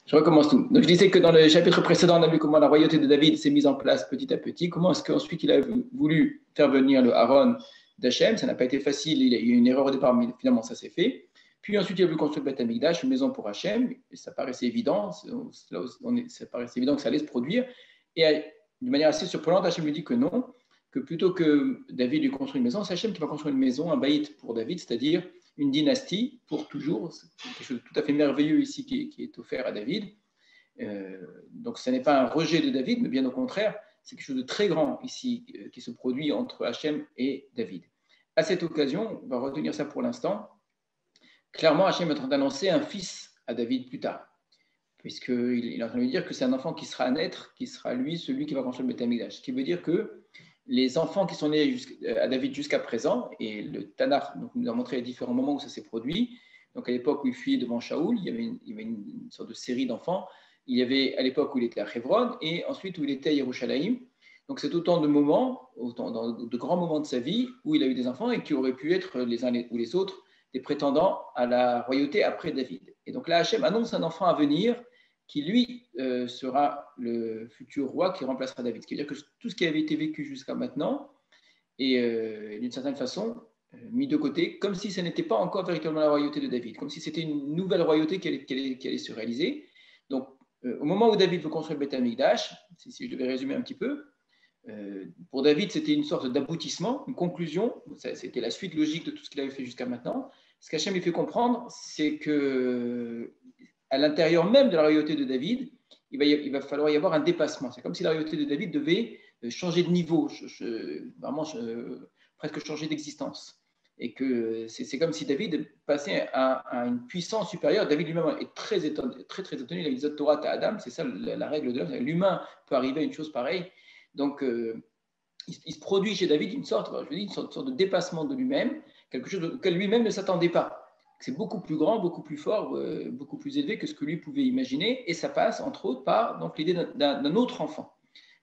Je recommence tout. Donc, je disais que dans le chapitre précédent, on a vu comment la royauté de David s'est mise en place petit à petit. Comment est-ce qu'ensuite il a voulu faire venir le Aaron d'Hachem. Ça n'a pas été facile, il y a eu une erreur au départ, mais finalement ça s'est fait. Puis ensuite, il a voulu construire le Beth Amikdash, une maison pour Hachem, et ça paraissait évident, ça paraissait évident que ça allait se produire. Et de manière assez surprenante, Hachem lui dit que non, que plutôt que David lui construit une maison, c'est Hachem qui va construire une maison, un baït pour David, c'est-à-dire une dynastie pour toujours. C'est quelque chose de tout à fait merveilleux ici qui est offert à David. Donc ce n'est pas un rejet de David, mais bien au contraire, c'est quelque chose de très grand ici qui se produit entre Hachem et David. À cette occasion, on va retenir ça pour l'instant, clairement Hachem est en train d'annoncer un fils à David plus tard, puisqu'il est en train de lui dire que c'est un enfant qui sera à naître, qui sera lui celui qui va construire le Beth Amikdash. Ce qui veut dire que les enfants qui sont nés à David jusqu'à présent, et le Tanakh nous a montré les différents moments où ça s'est produit, donc à l'époque où il fuyait devant Shaoul, il y avait une sorte de série d'enfants. Il y avait à l'époque où il était à Hebron et ensuite où il était à Yerushalayim. Donc c'est autant de moments, de grands moments de sa vie où il a eu des enfants et qui auraient pu être les uns ou les autres des prétendants à la royauté après David. Et donc là, Hachem annonce un enfant à venir qui, lui, sera le futur roi qui remplacera David. Ce qui veut dire que tout ce qui avait été vécu jusqu'à maintenant est, d'une certaine façon, mis de côté, comme si ce n'était pas encore véritablement la royauté de David, comme si c'était une nouvelle royauté qui allait se réaliser. Donc, au moment où David veut construire le Beth Amikdash, si je devais résumer un petit peu, pour David, c'était une sorte d'aboutissement, une conclusion. C'était la suite logique de tout ce qu'il avait fait jusqu'à maintenant. Ce qu'Hachem lui fait comprendre, c'est que à l'intérieur même de la royauté de David, il va falloir y avoir un dépassement. C'est comme si la royauté de David devait changer de niveau, vraiment presque changer d'existence. Et que c'est comme si David passait à une puissance supérieure. David lui-même est très étonné, très étonné. Il a dit Torah à Adam, c'est ça la règle de l'homme. L'humain peut arriver à une chose pareille. Donc, il se produit chez David une sorte de dépassement de lui-même, quelque chose auquel lui-même ne s'attendait pas. C'est beaucoup plus grand, beaucoup plus fort, beaucoup plus élevé que ce que lui pouvait imaginer, et ça passe, entre autres, par donc, l'idée d'un autre enfant.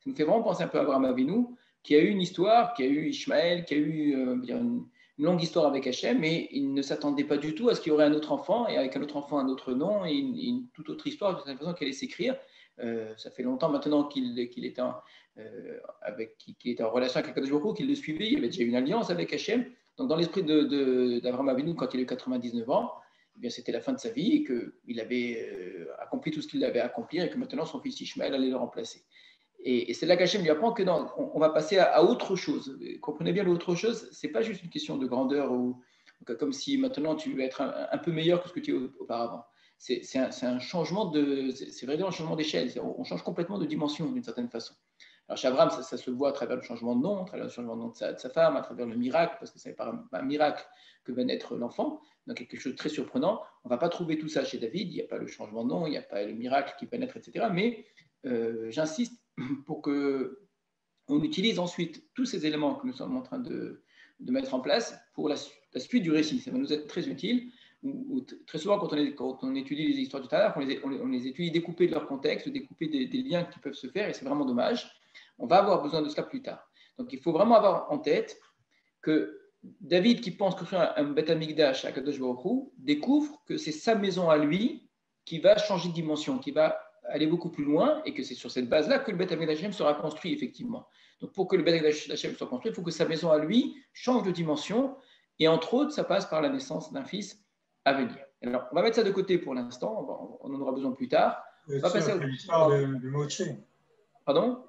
Ça me fait vraiment penser un peu à Abraham Avinu, qui a eu une histoire, qui a eu Ishmaël, qui a eu une longue histoire avec Hachem, mais il ne s'attendait pas du tout à ce qu'il y aurait un autre enfant, et avec un autre enfant, un autre nom, et une toute autre histoire, de cette façon qu'elle allait s'écrire. Ça fait longtemps maintenant qu'il était en relation avec Akadosh Baruch Hu, qu'il le suivait, il y avait déjà une alliance avec Hachem. Donc dans l'esprit d'Abraham Avinu, quand il a eu 99 ans, eh bien, c'était la fin de sa vie et qu'il avait accompli tout ce qu'il avait à accomplir et que maintenant son fils Ishmaël allait le remplacer. Et c'est là qu'Hachem lui apprend que non, on va passer à autre chose. Comprenez bien, l'autre chose, ce n'est pas juste une question de grandeur ou comme si maintenant tu veux être un peu meilleur que ce que tu es auparavant. C'est un changement c'est vraiment un changement d'échelle. On change complètement de dimension d'une certaine façon. Alors chez Abraham, ça se voit à travers le changement de nom, à travers le changement de nom de sa femme, à travers le miracle, parce que c'est par un miracle que va naître l'enfant. Donc quelque chose de très surprenant. On ne va pas trouver tout ça chez David. Il n'y a pas le changement de nom, il n'y a pas le miracle qui va naître, etc. Mais j'insiste pour qu'on utilise ensuite tous ces éléments que nous sommes en train de mettre en place pour la suite du récit. Ça va nous être très utile. Très souvent, quand on étudie les histoires du Tanakh, on les étudie découpées de leur contexte, découpées des liens qui peuvent se faire, et c'est vraiment dommage. On va avoir besoin de cela plus tard. Donc, il faut vraiment avoir en tête que David, qui pense construire un Beth Amikdash à Kadosh Baruch Hu, découvre que c'est sa maison à lui qui va changer de dimension, qui va aller beaucoup plus loin, et que c'est sur cette base-là que le Beth Amikdash sera construit, effectivement. Donc, pour que le Beth Amikdash soit construit, il faut que sa maison à lui change de dimension, et entre autres, ça passe par la naissance d'un fils à venir. Alors, on va mettre ça de côté pour l'instant, on en aura besoin plus tard. On va passer à l'histoire de Moshe. Pardon?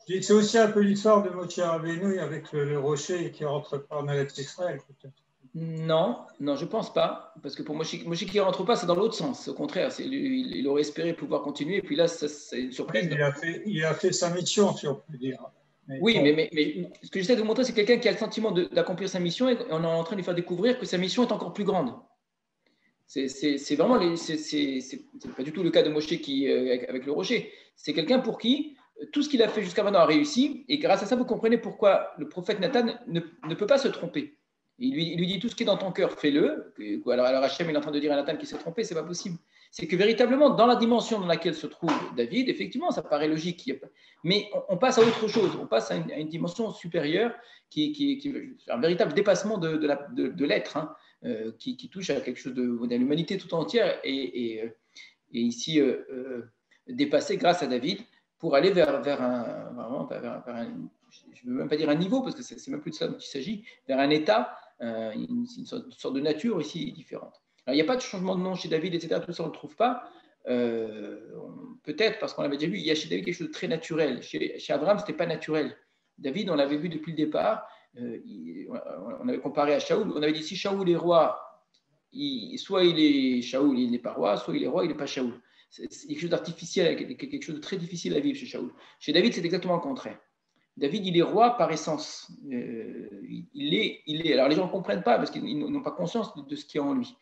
Je dis que c'est aussi un peu l'histoire de Moshe Rabbeinu avec le rocher qui rentre pas en Eretz Israël, peut-être. Non, je ne pense pas. Parce que pour Moshe qui ne rentre pas, c'est dans l'autre sens. Au contraire, il aurait espéré pouvoir continuer. Et puis là, c'est une surprise. Il a fait sa mission, si on peut dire. Oui, mais ce que j'essaie de vous montrer, c'est quelqu'un qui a le sentiment d'accomplir sa mission et on est en train de lui faire découvrir que sa mission est encore plus grande. C'est vraiment, c'est pas du tout le cas de Moshe avec le rocher. C'est quelqu'un pour qui tout ce qu'il a fait jusqu'à maintenant a réussi, et grâce à ça, vous comprenez pourquoi le prophète Nathan ne peut pas se tromper. Il lui dit tout ce qui est dans ton cœur, fais-le. Alors Hachem est en train de dire à Nathan qu'il s'est trompé, c'est pas possible. C'est que véritablement, dans la dimension dans laquelle se trouve David, effectivement, ça paraît logique. Mais on passe à autre chose, on passe à une dimension supérieure qui est un véritable dépassement de l'être, qui touche à quelque chose de l'humanité tout entière. Et ici, dépassé grâce à David pour aller vers un, je ne veux même pas dire un niveau, parce que c'est même plus de ça dont il s'agit, vers un état, une sorte de nature ici différente. Alors, il n'y a pas de changement de nom chez David, etc. Tout ça, on ne le trouve pas. Peut-être parce qu'on l'avait déjà vu, il y a chez David quelque chose de très naturel. Chez Abraham, ce n'était pas naturel. David, on l'avait vu depuis le départ. On avait comparé à Shaoul. On avait dit si Shaoul est roi, soit il est Shaoul, il n'est pas roi, soit il est roi, il n'est pas Shaoul. C'est quelque chose d'artificiel, quelque chose de très difficile à vivre chez Shaoul. Chez David, c'est exactement le contraire. David, il est roi par essence. Il est. Alors les gens ne comprennent pas parce qu'ils n'ont pas conscience de ce qu'il y a en lui.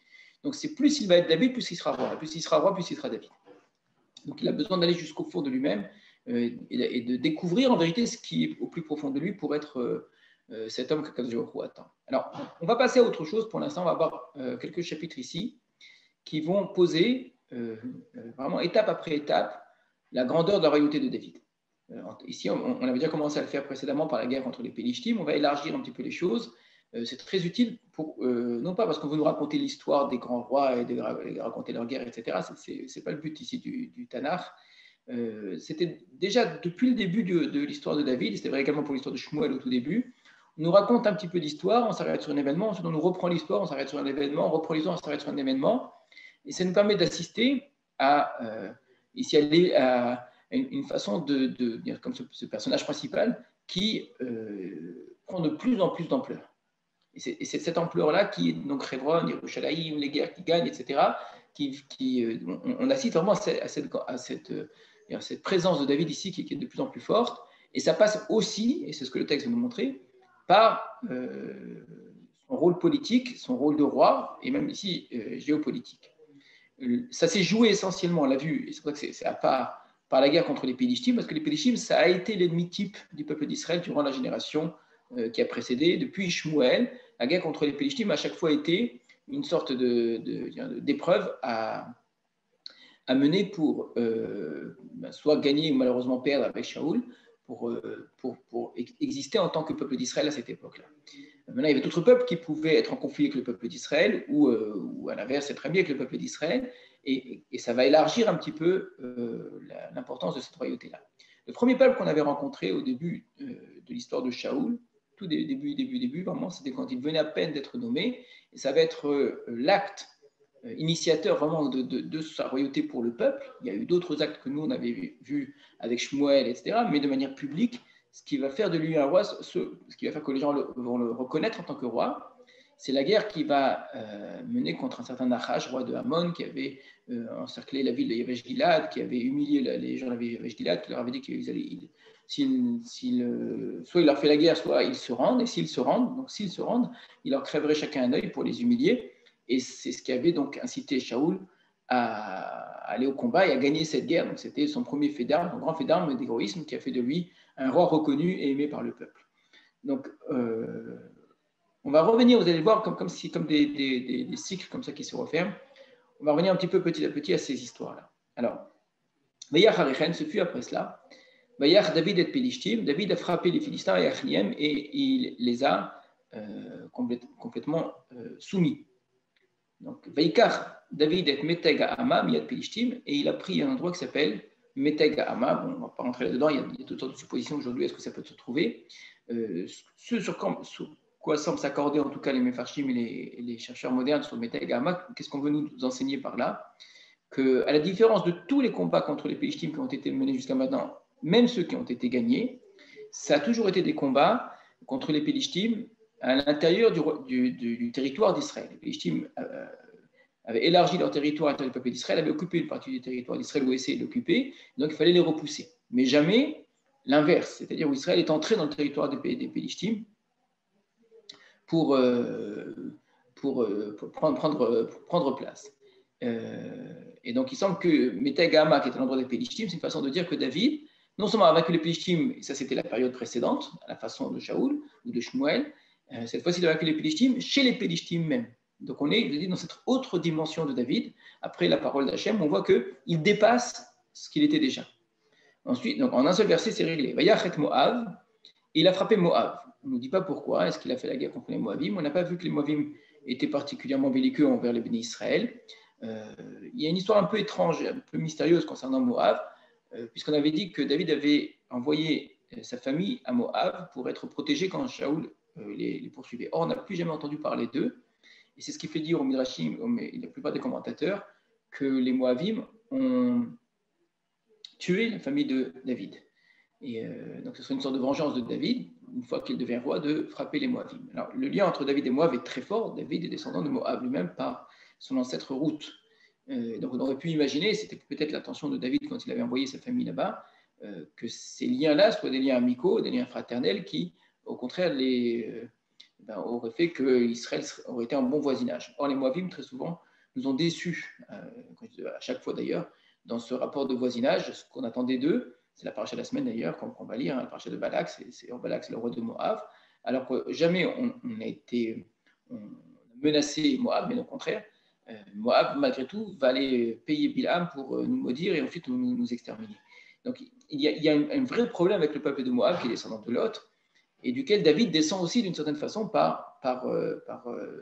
Donc c'est plus il va être David, plus il sera roi. Plus il sera roi, plus il sera David. Donc il a besoin d'aller jusqu'au fond de lui-même et de découvrir en vérité ce qui est au plus profond de lui pour être cet homme qu'Akadosh Baruch Hu attend. Alors on va passer à autre chose. Pour l'instant, on va avoir quelques chapitres ici qui vont poser vraiment étape après étape la grandeur de la royauté de David. Ici, on avait déjà commencé à le faire précédemment par la guerre contre les Pélichtim. On va élargir un petit peu les choses. C'est très utile, non pas parce qu'on veut nous raconter l'histoire des grands rois et de raconter leur guerre, etc. Ce n'est pas le but ici du Tanakh. C'était déjà depuis le début de l'histoire de David, c'était vrai également pour l'histoire de Shmuel au tout début. On nous raconte un petit peu d'histoire, on s'arrête sur un événement, ensuite on nous reprend l'histoire, on s'arrête sur un événement, on reprend l'histoire, on s'arrête sur un événement. Et ça nous permet d'assister à une façon de dire comme ce personnage principal qui prend de plus en plus d'ampleur. Et c'est cette ampleur-là qui est donc Hebron, Yerushalayim, les guerres qui gagnent, etc. On assiste vraiment à cette présence de David ici qui est de plus en plus forte. Et ça passe aussi, et c'est ce que le texte va nous montrer, par son rôle politique, son rôle de roi, et même ici géopolitique. Ça s'est joué essentiellement, on l'a vu, et c'est pour ça que c'est à part par la guerre contre les Pélichtim, parce que les Pélichtim, ça a été l'ennemi type du peuple d'Israël durant la génération qui a précédé. Depuis Shmuel, la guerre contre les Pélichtim a chaque fois été une sorte d'épreuve à mener pour soit gagner ou malheureusement perdre avec Shaoul, pour exister en tant que peuple d'Israël à cette époque-là. Maintenant, il y avait d'autres peuples qui pouvaient être en conflit avec le peuple d'Israël ou à l'inverse, être amis avec le peuple d'Israël, et ça va élargir un petit peu l'importance de cette royauté-là. Le premier peuple qu'on avait rencontré au début de l'histoire de Shaoul, tout début, vraiment, c'était quand il venait à peine d'être nommé, et ça va être l'acte initiateur vraiment de sa royauté pour le peuple. Il y a eu d'autres actes que nous, on avait vus avec Shmuel, etc., mais de manière publique, ce qui va faire de lui un roi, ce qui va faire que les gens vont le reconnaître en tant que roi, c'est la guerre qui va mener contre un certain Nachash, roi de Hamon, qui avait encerclé la ville de Yavesh Gilad, qui avait humilié les gens de Yavesh Gilad, qui leur avait dit qu'ils allaient, soit il leur fait la guerre, soit ils se rendent, et s'ils se rendent, il leur crèverait chacun un œil pour les humilier, et c'est ce qui avait donc incité Shaoul à aller au combat et à gagner cette guerre. Donc c'était son premier fait d'armes, un grand fait d'armes d'héroïsme qui a fait de lui un roi reconnu et aimé par le peuple. Donc, on va revenir, vous allez voir, comme des cycles comme ça qui se referment. On va revenir un petit peu petit à petit à ces histoires-là. Alors, Vayach Arechen, ce fut après cela. Vayach David et Pelishtim. David a frappé les Philistins et Achliem et il les a complètement soumis. Donc, Vaikach David et Meteg Ha'ama, Miyad Pelishtim, et il a pris un endroit qui s'appelle Meteg Ha'ama. Bon, on ne va pas rentrer là-dedans, il y a toutes sortes de suppositions aujourd'hui, est-ce que ça peut se trouver. Ce sur quoi semblent s'accorder en tout cas les Mefarshim et les chercheurs modernes sur Meteg Ha'ama, qu'est-ce qu'on veut nous enseigner par là? Qu'à la différence de tous les combats contre les Pelishtim qui ont été menés jusqu'à maintenant, même ceux qui ont été gagnés, ça a toujours été des combats contre les Pelishtim à l'intérieur du territoire d'Israël. Les Pelishtim avaient élargi leur territoire à l'intérieur du peuple d'Israël, avaient occupé une partie du territoire d'Israël ou essayé de l'occuper, donc il fallait les repousser. Mais jamais l'inverse, c'est-à-dire où Israël est entré dans le territoire des Pelishtim pour prendre place. Et donc il semble que Meteg Ha'ama, qui était l'endroit des Pelishtim, c'est une façon de dire que David, non seulement a vaincu les Pelishtim, et ça c'était la période précédente, à la façon de Shaoul ou de Shmuel, cette fois-ci il a vaincu les Pelishtim chez les Pelishtim même. Donc on est dans cette autre dimension de David, après la parole d'Hachem, on voit qu'il dépasse ce qu'il était déjà. Ensuite, donc, en un seul verset, c'est réglé. Vayachet Moav, il a frappé Moav. On ne nous dit pas pourquoi, est-ce qu'il a fait la guerre contre les Moabim. On n'a pas vu que les Moabim étaient particulièrement belliqueux envers les bénis Israël. Il y a une histoire un peu étrange, un peu mystérieuse concernant Moav. puisqu'on avait dit que David avait envoyé sa famille à Moab pour être protégé quand Shaoul les poursuivait. Or, on n'a plus jamais entendu parler d'eux, et c'est ce qui fait dire au Midrashim, la plupart des commentateurs, que les Moabim ont tué la famille de David. Et donc, ce serait une sorte de vengeance de David, une fois qu'il devient roi, de frapper les Moabim. Alors, le lien entre David et Moab est très fort. David est descendant de Moab lui-même par son ancêtre Ruth. Donc, on aurait pu imaginer, c'était peut-être l'intention de David quand il avait envoyé sa famille là-bas, que ces liens-là soient des liens amicaux, des liens fraternels qui, au contraire, auraient fait qu'Israël aurait été en bon voisinage. Or, les Moabim, très souvent, nous ont déçus, à chaque fois d'ailleurs, dans ce rapport de voisinage, ce qu'on attendait d'eux. C'est la paracha de la semaine d'ailleurs, qu'on va lire, la paracha de Balak, Balak, c'est le roi de Moab, alors que jamais on a menacé Moab, mais au contraire, Moab, malgré tout, va aller payer Bilam pour nous maudire et ensuite nous exterminer. Donc il y a un vrai problème avec le peuple de Moab, qui est descendant de Lot, et duquel David descend aussi d'une certaine façon par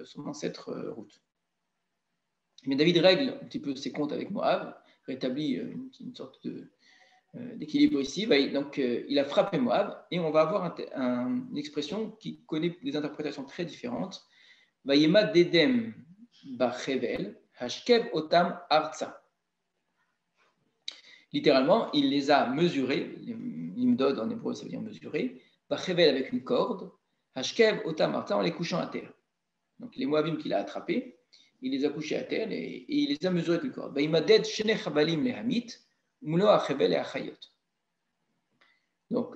son ancêtre Ruth. Mais David règle un petit peu ses comptes avec Moab, rétablit une sorte d'équilibre ici. Donc, il a frappé Moab, et on va avoir une expression qui connaît des interprétations très différentes. Vayema dedem bachevel hashkev otam arza. Littéralement, il les a mesurés, l'imdod en hébreu ça veut dire mesurer, bachevel avec une corde, hashkev otam arza en les couchant à terre. Donc, les Moabim qu'il a attrapés, il les a couchés à terre et il les a mesurés avec une corde. Vayema ded shene chavalim lehamit. Donc,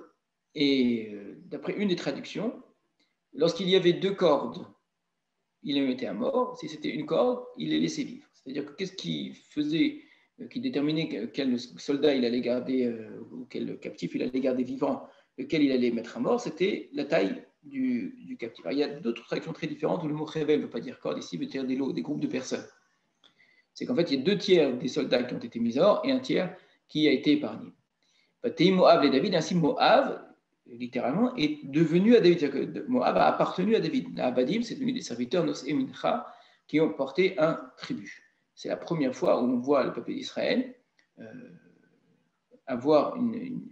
d'après une des traductions, lorsqu'il y avait 2 cordes, il les mettait à mort. Si c'était une corde, il les laissait vivre. C'est-à-dire que qu'est-ce qui faisait, qui déterminait quel soldat il allait garder ou quel captif il allait garder vivant, lequel il allait mettre à mort, c'était la taille du captif. Alors, il y a d'autres traductions très différentes où le mot révèle ne veut pas dire corde, ici il veut dire des groupes de personnes. C'est qu'en fait, il y a 2 tiers des soldats qui ont été mis à mort et 1 tiers qui a été épargné. Moab et David, ainsi Moab, littéralement, est devenu à David. C'est-à-dire que Moab a appartenu à David. Les Abadim, c'est devenu des serviteurs Nos et Mincha qui ont porté un tribut. C'est la première fois où on voit le peuple d'Israël avoir une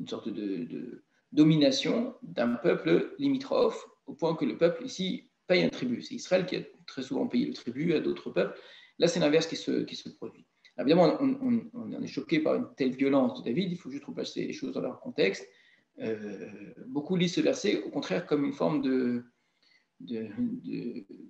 sorte de domination d'un peuple limitrophe, au point que le peuple ici paye un tribut. C'est Israël qui a très souvent payé le tribut à d'autres peuples. Là, c'est l'inverse qui se produit. Évidemment, on est choqué par une telle violence de David, il faut juste replacer les choses dans leur contexte. Beaucoup lisent ce verset, au contraire, comme une forme de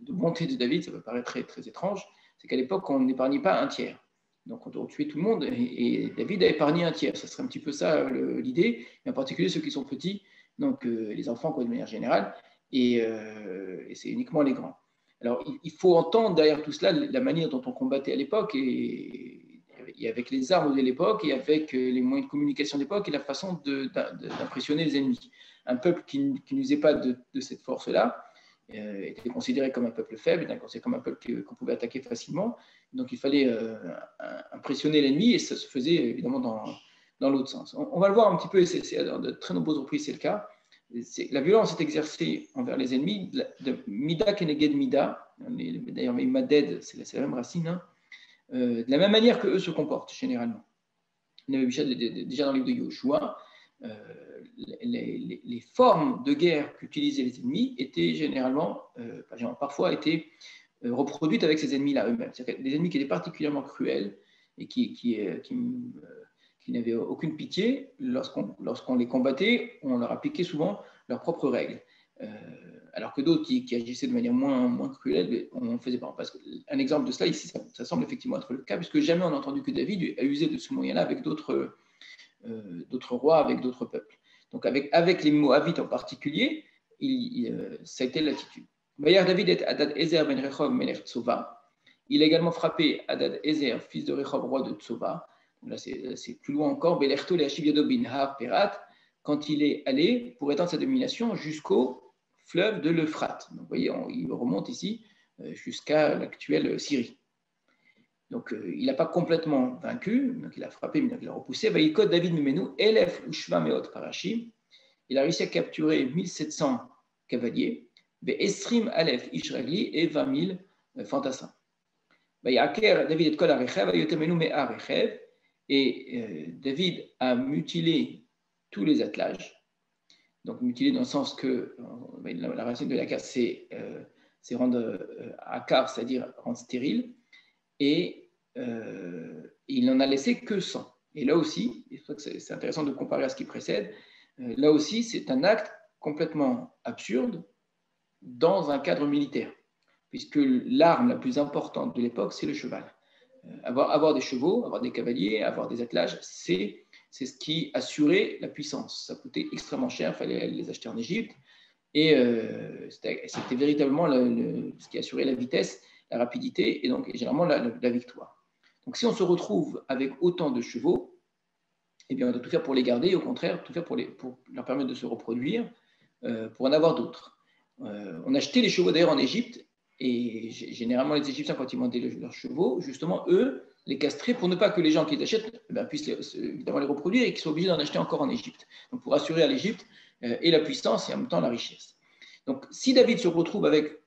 bonté de David. Ça peut paraître très, très étrange. C'est qu'à l'époque, on n'épargnait pas un tiers. Donc, on tuait tout le monde, et David a épargné un tiers. Ça serait un petit peu ça l'idée, et en particulier ceux qui sont petits, donc les enfants, de manière générale, et c'est uniquement les grands. Alors, il faut entendre derrière tout cela la manière dont on combattait à l'époque, et avec les armes de l'époque, et avec les moyens de communication de l'époque, et la façon d'impressionner les ennemis. Un peuple qui n'usait pas de cette force-là était considéré comme un peuple faible, était considéré comme un peuple qu'on pouvait attaquer facilement. Donc, il fallait impressionner l'ennemi, et ça se faisait évidemment dans l'autre sens. On va le voir un petit peu, et à de très nombreuses reprises, c'est le cas. La violence est exercée envers les ennemis de mida keneged mida. D'ailleurs, maded, c'est la même racine, de la même manière que eux se comportent généralement. Déjà dans le livre de Yoshua, les formes de guerre qu'utilisaient les ennemis étaient parfois été reproduites avec ces ennemis-là eux-mêmes. C'est-à-dire des ennemis qui étaient particulièrement cruels et qui n'avaient aucune pitié. Lorsqu'on les combattait, on leur appliquait souvent leurs propres règles. Alors que d'autres qui agissaient de manière moins cruelle, on ne faisait pas. Parce qu'un exemple de cela, ici, ça semble effectivement être le cas, puisque jamais on n'a entendu que David a usé de ce moyen-là avec d'autres rois, avec d'autres peuples. Donc avec les Moabites en particulier, ça a été l'attitude. D'ailleurs, David est Hadad Ezer ben Rechov melech Tsova. Il a également frappé Hadad Ezer, fils de Rechov, roi de Tsova. Là, c'est plus loin encore. Belerto le Hashiv Yado bin Har Perat, quand il est allé pour étendre sa domination jusqu'au fleuve de l'Euphrate. Donc, vous voyez, il remonte ici jusqu'à l'actuelle Syrie. Donc, il n'a pas complètement vaincu, donc il a frappé, mais il a repoussé. Vaïkot David Mimenu, Elef Ushva Meot Parashim. Il a réussi à capturer 1700 cavaliers, Esrim Alef Ishragli et 20 000 fantassins. Vaïaker David et Kol Arechev, Ayotemenu Me Arechev. Et David a mutilé tous les attelages. Donc mutilé dans le sens que la racine de l'akar, c'est rendre akar, c'est-à-dire rendre stérile. Et il n'en a laissé que 100. Et là aussi, c'est intéressant de comparer à ce qui précède, là aussi, c'est un acte complètement absurde dans un cadre militaire, puisque l'arme la plus importante de l'époque, c'est le cheval. Avoir des chevaux, avoir des cavaliers, avoir des attelages, c'est ce qui assurait la puissance. Ça coûtait extrêmement cher, il fallait les acheter en Égypte, et c'était véritablement ce qui assurait la vitesse, la rapidité, et donc généralement la victoire. Donc si on se retrouve avec autant de chevaux, eh bien, on doit tout faire pour les garder, et au contraire, tout faire pour leur permettre de se reproduire, pour en avoir d'autres. On achetait les chevaux d'ailleurs en Égypte, et généralement les Égyptiens, quand ils vendaient leurs chevaux, justement, eux, les castraient pour ne pas que les gens qui les achètent puissent évidemment les reproduire et qu'ils soient obligés d'en acheter encore en Égypte. Donc pour assurer à l'Égypte et la puissance et en même temps la richesse. Donc si David se retrouve avec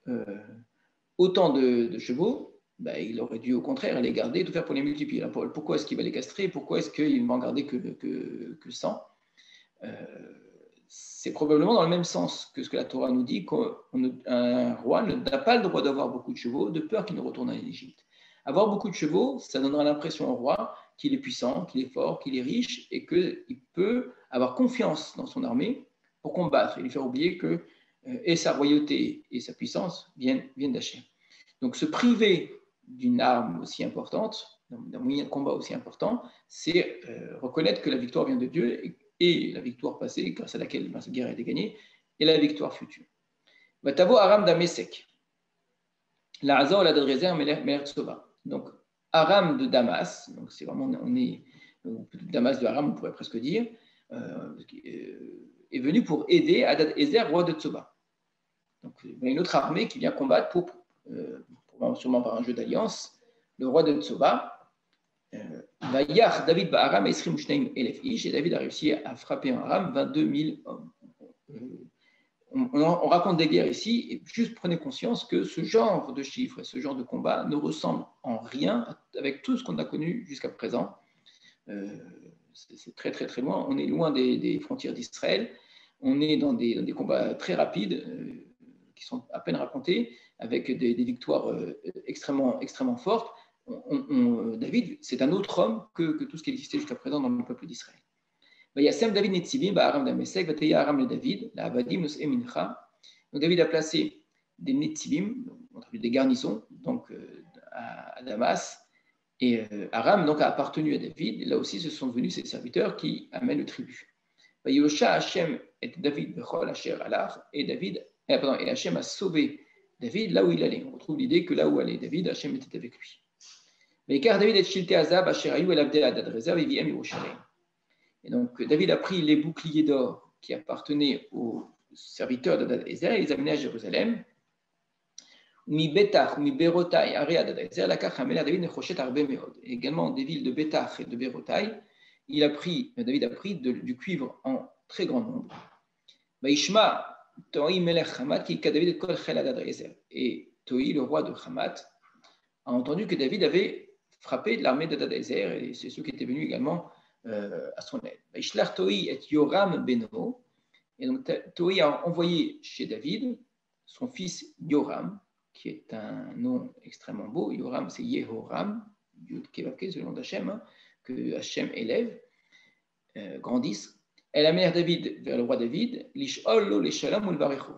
autant de chevaux, il aurait dû au contraire les garder et tout faire pour les multiplier. Alors, pourquoi est-ce qu'il va les castrer? Pourquoi est-ce qu'il ne va en garder que 100? C'est probablement dans le même sens que ce que la Torah nous dit, qu'un roi n'a pas le droit d'avoir beaucoup de chevaux de peur qu'il ne retourne en Égypte. Avoir beaucoup de chevaux, ça donnera l'impression au roi qu'il est puissant, qu'il est fort, qu'il est riche et qu'il peut avoir confiance dans son armée pour combattre et lui faire oublier que et sa royauté et sa puissance viennent d'Hachem. Donc se priver d'une arme aussi importante, d'un moyen de combat aussi important, c'est reconnaître que la victoire vient de Dieu et la victoire passée, grâce à laquelle cette guerre a été gagnée, et la victoire future. Vatavo Aram d'Amesek, la Hazor la Dadrezer Meler Tsova. Donc Aram de Damas, donc c'est vraiment, on est Damas de Aram, on pourrait presque dire, est venu pour aider Hadad Ezer, roi de Tsoba. Donc il y a une autre armée qui vient combattre sûrement par un jeu d'alliance, le roi de Tsoba. David Ba'aram Esrim Shneim Elef Ish, et David a réussi à frapper en Aram 22 000 hommes. On raconte des guerres ici, et juste prenez conscience que ce genre de chiffres, ce genre de combat ne ressemble en rien avec tout ce qu'on a connu jusqu'à présent. C'est très très très loin, on est loin des frontières d'Israël, on est dans des combats très rapides qui sont à peine racontés, avec des victoires extrêmement, extrêmement fortes. David, c'est un autre homme que tout ce qui existait jusqu'à présent dans le peuple d'Israël. Yassem David Netzivim, Aram Damesek, Vataya Aram le David, la Avadim nos Emincha. Donc David a placé des Netzivim, des garnisons, donc à Damas, et Aram donc a appartenu à David. Et là aussi, ce sont venus ses serviteurs qui amènent le tribut. Yosha Hashem et David Bechol Asher Alach, et Hashem a sauvé David là où il allait. On retrouve l'idée que là où allait David, Hashem était avec lui. Mais car David est Shilté Azab, Asher Ayou el Abdel Hadad Rezer, Viviem Yerushalayim. Et donc David a pris les boucliers d'or qui appartenaient aux serviteurs d'Hadad Ezer et les a amenés à Jérusalem. Mi Betach, mi Berotai, Are Hadad Ezer, la Kachamel David Nechoshet Arbe Meod. Et également des villes de Betach et de Berotai, David a pris du cuivre en très grand nombre. Vaishma Toi Melech Hamat qui David Kol Chel Hadad Ezer. Et Toi, le roi de Hamat, a entendu que David avait frappé de l'armée d'Hadad Ezer, et c'est ceux qui étaient venus également à son aide. Vaishlar Toi et Yoram Beno. Et donc Toi a envoyé chez David son fils Yoram, qui est un nom extrêmement beau. Yoram, c'est Yehoram, Yud Kevavke, c'est le nom d'Hachem, que Hachem élève, grandisse. Elle amène David vers le roi David, Lish'ollo Leshalam Ulvarecho,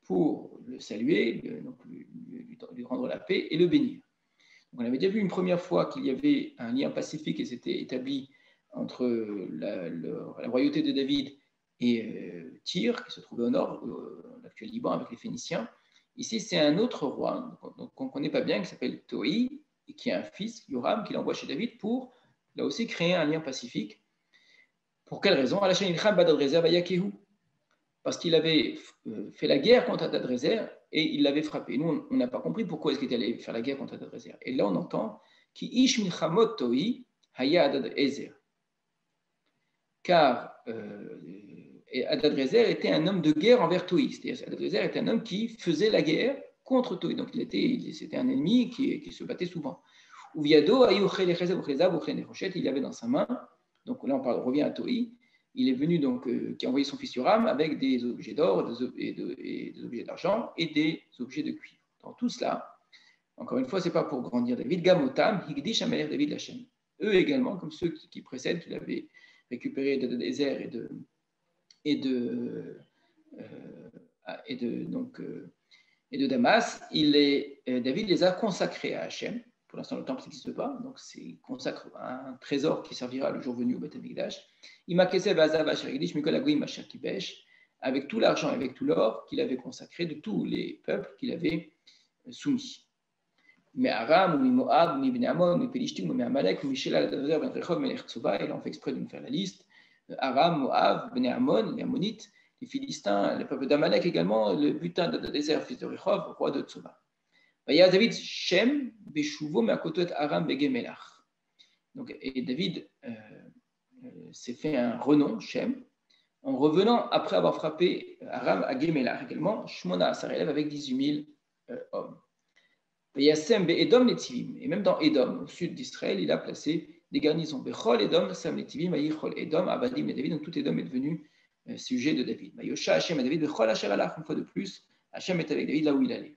pour le saluer, lui rendre la paix et le bénir. Donc, on avait déjà vu une première fois qu'il y avait un lien pacifique qui s'était établi entre la royauté de David et Tyr, qui se trouvait au nord, l'actuel Liban, avec les Phéniciens. Ici, c'est un autre roi, qu'on ne connaît pas bien, qui s'appelle Toi, et qui a un fils, Yoram, qu'il envoie chez David pour, là aussi, créer un lien pacifique. Pour quelle raison? Parce qu'il avait fait la guerre contre Hadad-Rézer et il l'avait frappé. Nous, on n'a pas compris pourquoi est-ce qu'il allait faire la guerre contre Hadad-Rézer. Et là, on entend Ki ish milchamot toi haya Hadad-Rézer. Car Hadad-Rézer était un homme de guerre envers Toi. C'est-à-dire Hadad-Rézer était un homme qui faisait la guerre contre Toi. Donc, c'était un ennemi qui se battait souvent. il avait dans sa main, donc là on revient à Toi, il est venu donc, qui a envoyé son fils Yoram avec des objets d'or et des objets d'argent et des objets de cuivre. Dans tout cela, encore une fois, ce n'est pas pour grandir David, Gamotam, Higdish Amelech David Lachem. Eux également, comme ceux qui précèdent, qu'il avait récupéré de désert et de Damas, David les a consacrés à Hachem. Pour l'instant, le temple n'existe pas, donc il consacre un trésor qui servira le jour venu au Beth Amikdash. Avec tout l'argent et avec tout l'or qu'il avait consacré de tous les peuples qu'il avait soumis. Mais Aram, ou Moab, ou Ibn Ammon, ou Pelishtim, ou Amalek, ou Michel, Ben Rechov, Melech Tsoba, il en fait exprès de nous faire la liste. Aram, Moab, Ben Ammon, les Ammonites, les Philistins, le peuple d'Amalek également, le butin de désert, fils de Rechov, roi de Tsoba. Il y a David Shem, Beshuvo, Meakotot Aram, Begemelach. Donc, et David s'est fait un renom, Shem, en revenant après avoir frappé Aram à Gemelach également, Shmona Asar avec 18 000 hommes. Et même dans Édom, au sud d'Israël, il a placé des garnisons. Bechol Édom, Sam Netivim, Ayichol Édom, Abadim et David, donc tout Édom est devenu sujet de David. Yosha Hachem à David, Bechol Asher Alach, une fois de plus, Hachem est avec David là où il allait.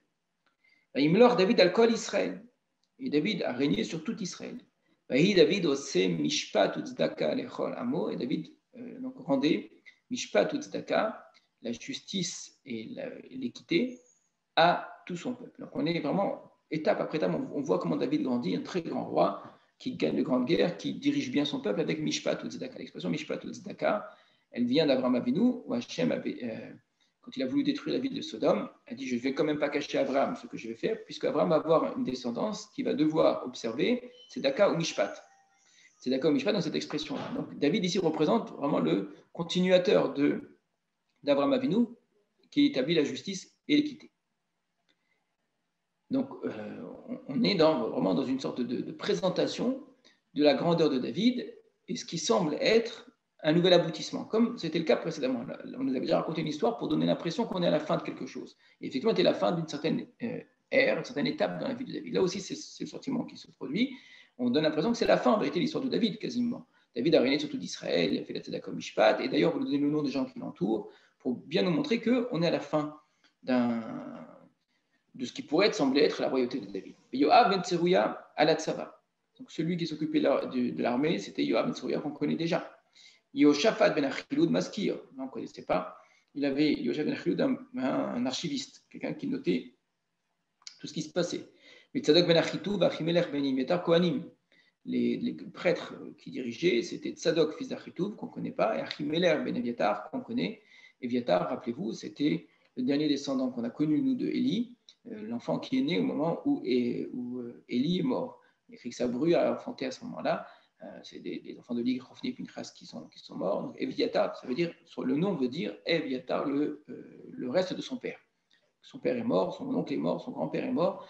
Imlor David al-Kol Israël, et David a régné sur tout Israël. David ose Mishpat Utzdaka Lechol Amo, et David donc rendait Mishpat Utzdaka, la justice et l'équité, à tout son peuple. Donc on est vraiment étape après étape, on voit comment David grandit, un très grand roi qui gagne de grandes guerres, qui dirige bien son peuple avec Mishpat Utzdaka. L'expression Mishpat Utzdaka, elle vient d'Abraham Avinu, où Hachem avait, quand il a voulu détruire la ville de Sodome, a dit je ne vais quand même pas cacher à Abraham ce que je vais faire, puisque Abraham va avoir une descendance qui va devoir observer Tzedaka ou Mishpat. Tzedaka ou Mishpat dans cette expression-là. Donc David ici représente vraiment le continuateur d'Abraham Avinu qui établit la justice et l'équité. Donc, on est vraiment dans une sorte de présentation de la grandeur de David et ce qui semble être un nouvel aboutissement, comme c'était le cas précédemment. On nous avait déjà raconté une histoire pour donner l'impression qu'on est à la fin de quelque chose. Et effectivement, c'était la fin d'une certaine ère, une certaine étape dans la vie de David. Là aussi, c'est le sentiment qui se produit. On donne l'impression que c'est la fin, en vérité, de l'histoire de David, quasiment. David a régné sur tout d'Israël, il a fait la Tzedaka Mishpat, et d'ailleurs, vous nous donnez le nom des gens qui l'entourent, pour bien nous montrer qu'on est à la fin de ce qui pourrait sembler être la royauté de David. Yoav ben Tserouya à la Tzava. Donc celui qui s'occupait de l'armée, c'était Yoav ben Tserouya qu'on connaît déjà. Yoshaphat ben Achilud Maskir, on ne connaissait pas. Il avait Yoshaphat ben Achilud, un archiviste, quelqu'un qui notait tout ce qui se passait. Mais Tzadok ben Achitou, Achimelech ben Imietar Kohanim. Les prêtres qui dirigeaient, c'était Tzadok, fils d'Achitouv, qu'on ne connaît pas, et Achimelech ben Eviatar, qu'on connaît. Eviatar, rappelez-vous, c'était le dernier descendant qu'on a connu, nous, de Élie, l'enfant qui est né au moment où Élie est mort. Et Sabru a enfanté à ce moment-là. C'est des enfants de Lig, Hofni et Pinchas qui sont morts. Donc, Eviatar, ça veut dire, sur le nom veut dire Eviatar, le reste de son père. Son père est mort, son oncle est mort, son grand-père est mort.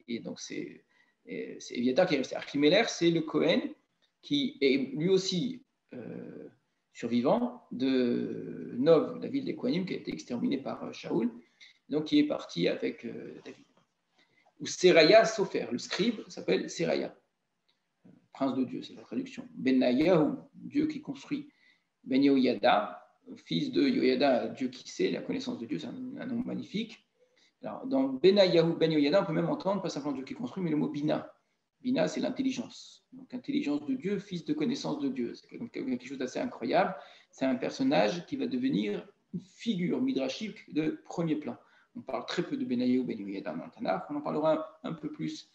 Et donc, c'est Eviatar qui est resté. Achimelech, c'est le Cohen qui est lui aussi survivant de Nov, la ville des Kohanim, qui a été exterminée par Shaoul, donc qui est parti avec David. Ou Seraya Sofer, le scribe s'appelle Seraya, prince de Dieu, c'est la traduction. Benayahu, Dieu qui construit. Ben Yoyada, fils de Yoyada, Dieu qui sait, la connaissance de Dieu, c'est un nom magnifique. Alors, dans Benayahu, Ben Yoyada, on peut même entendre, pas simplement Dieu qui construit, mais le mot Bina. Bina, c'est l'intelligence. Donc, intelligence de Dieu, fils de connaissance de Dieu. C'est quelque chose d'assez incroyable. C'est un personnage qui va devenir une figure midrashique de premier plan. On parle très peu de Benayahu Ben Yoyada dans le Tanakh. On en parlera un peu plus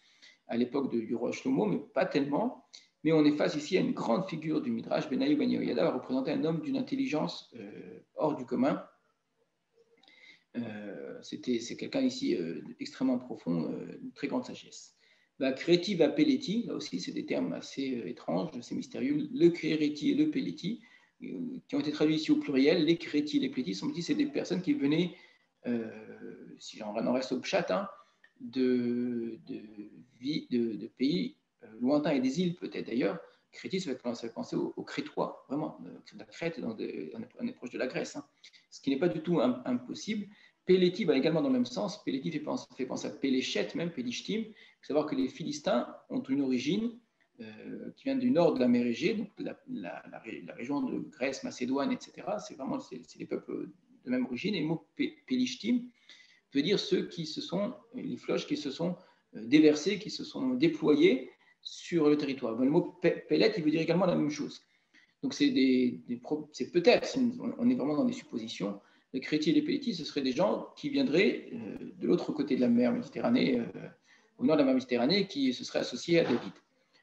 à l'époque du roi Shlomo, mais pas tellement. Mais on est face ici à une grande figure du Midrash. Benayahu Ben Yoyada va représenter un homme d'une intelligence hors du commun. C'est quelqu'un ici extrêmement profond, une très grande sagesse. Créti va Peleti, là aussi c'est des termes assez étranges, assez mystérieux. Le Créti et le Peleti, qui ont été traduits ici au pluriel. Les Créti et les Peleti, c'est des personnes qui venaient, si on en reste au Pshat, de pays lointains et des îles peut-être d'ailleurs. Créti, ça fait penser aux Crétois, vraiment. La Crète, on est proche de la Grèce, ce qui n'est pas du tout impossible. Peleti va également dans le même sens. Peleti fait penser à Péléchet, même Pélishtim. Il faut savoir que les Philistins ont une origine qui vient du nord de la mer Égée, donc la région de Grèce, Macédoine, etc. C'est les peuples de même origine. Et le mot Pélishtim veut dire ceux qui se sont, les floches qui se sont déversés, qui se sont déployés sur le territoire. Le mot Pélet, il veut dire également la même chose. Donc c'est peut-être, on est vraiment dans des suppositions. Les Créti et les Pélétis, ce seraient des gens qui viendraient de l'autre côté de la mer Méditerranée, au nord de la mer Méditerranée, qui se seraient associés à David.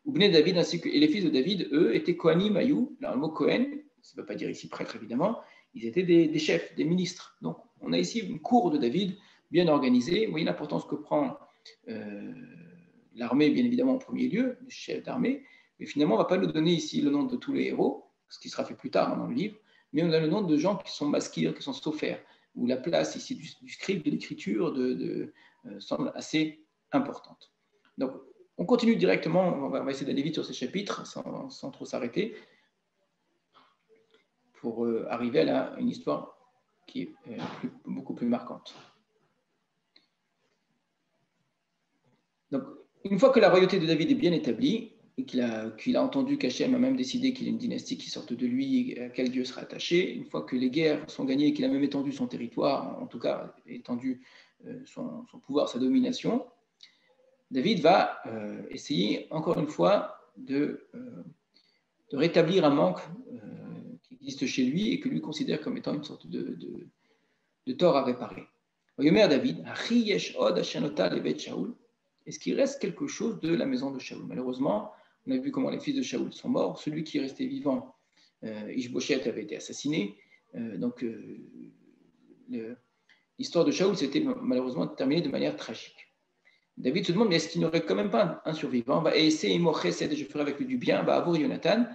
Oubné David ainsi que et les fils de David, eux, étaient Kohanim Ayou. Alors le mot Kohen, ça ne veut pas dire ici prêtre évidemment, ils étaient des chefs, des ministres. Donc on a ici une cour de David bien organisée. Vous voyez l'importance que prend l'armée, bien évidemment, en premier lieu, le chef d'armée. Mais finalement, on ne va pas nous donner ici le nom de tous les héros, ce qui sera fait plus tard dans le livre, mais on a le nom de gens qui sont maskir, qui sont sophaires, où la place ici du scribe, de l'écriture, semble assez importante. Donc, on continue directement, on va essayer d'aller vite sur ces chapitres, sans trop s'arrêter, pour arriver à une histoire qui est beaucoup plus marquante. Donc, une fois que la royauté de David est bien établie, et qu'il a entendu qu'Hachem a même décidé qu'il y ait une dynastie qui sorte de lui, et à quel Dieu sera attaché, une fois que les guerres sont gagnées et qu'il a même étendu son territoire, en tout cas étendu son pouvoir, sa domination, David va essayer encore une fois de rétablir un manque qui existe chez lui et que lui considère comme étant une sorte de tort à réparer. Yomer David, est-ce qu'il reste quelque chose de la maison de Shaoul? Malheureusement, on a vu comment les fils de Shaoul sont morts. Celui qui est resté vivant, Ishboshet, avait été assassiné. L'histoire de Shaoul s'était malheureusement terminée de manière tragique. David se demande, mais est-ce qu'il n'y aurait quand même pas un survivant? Va essayer je ferai avec lui du bien, va avoir Jonathan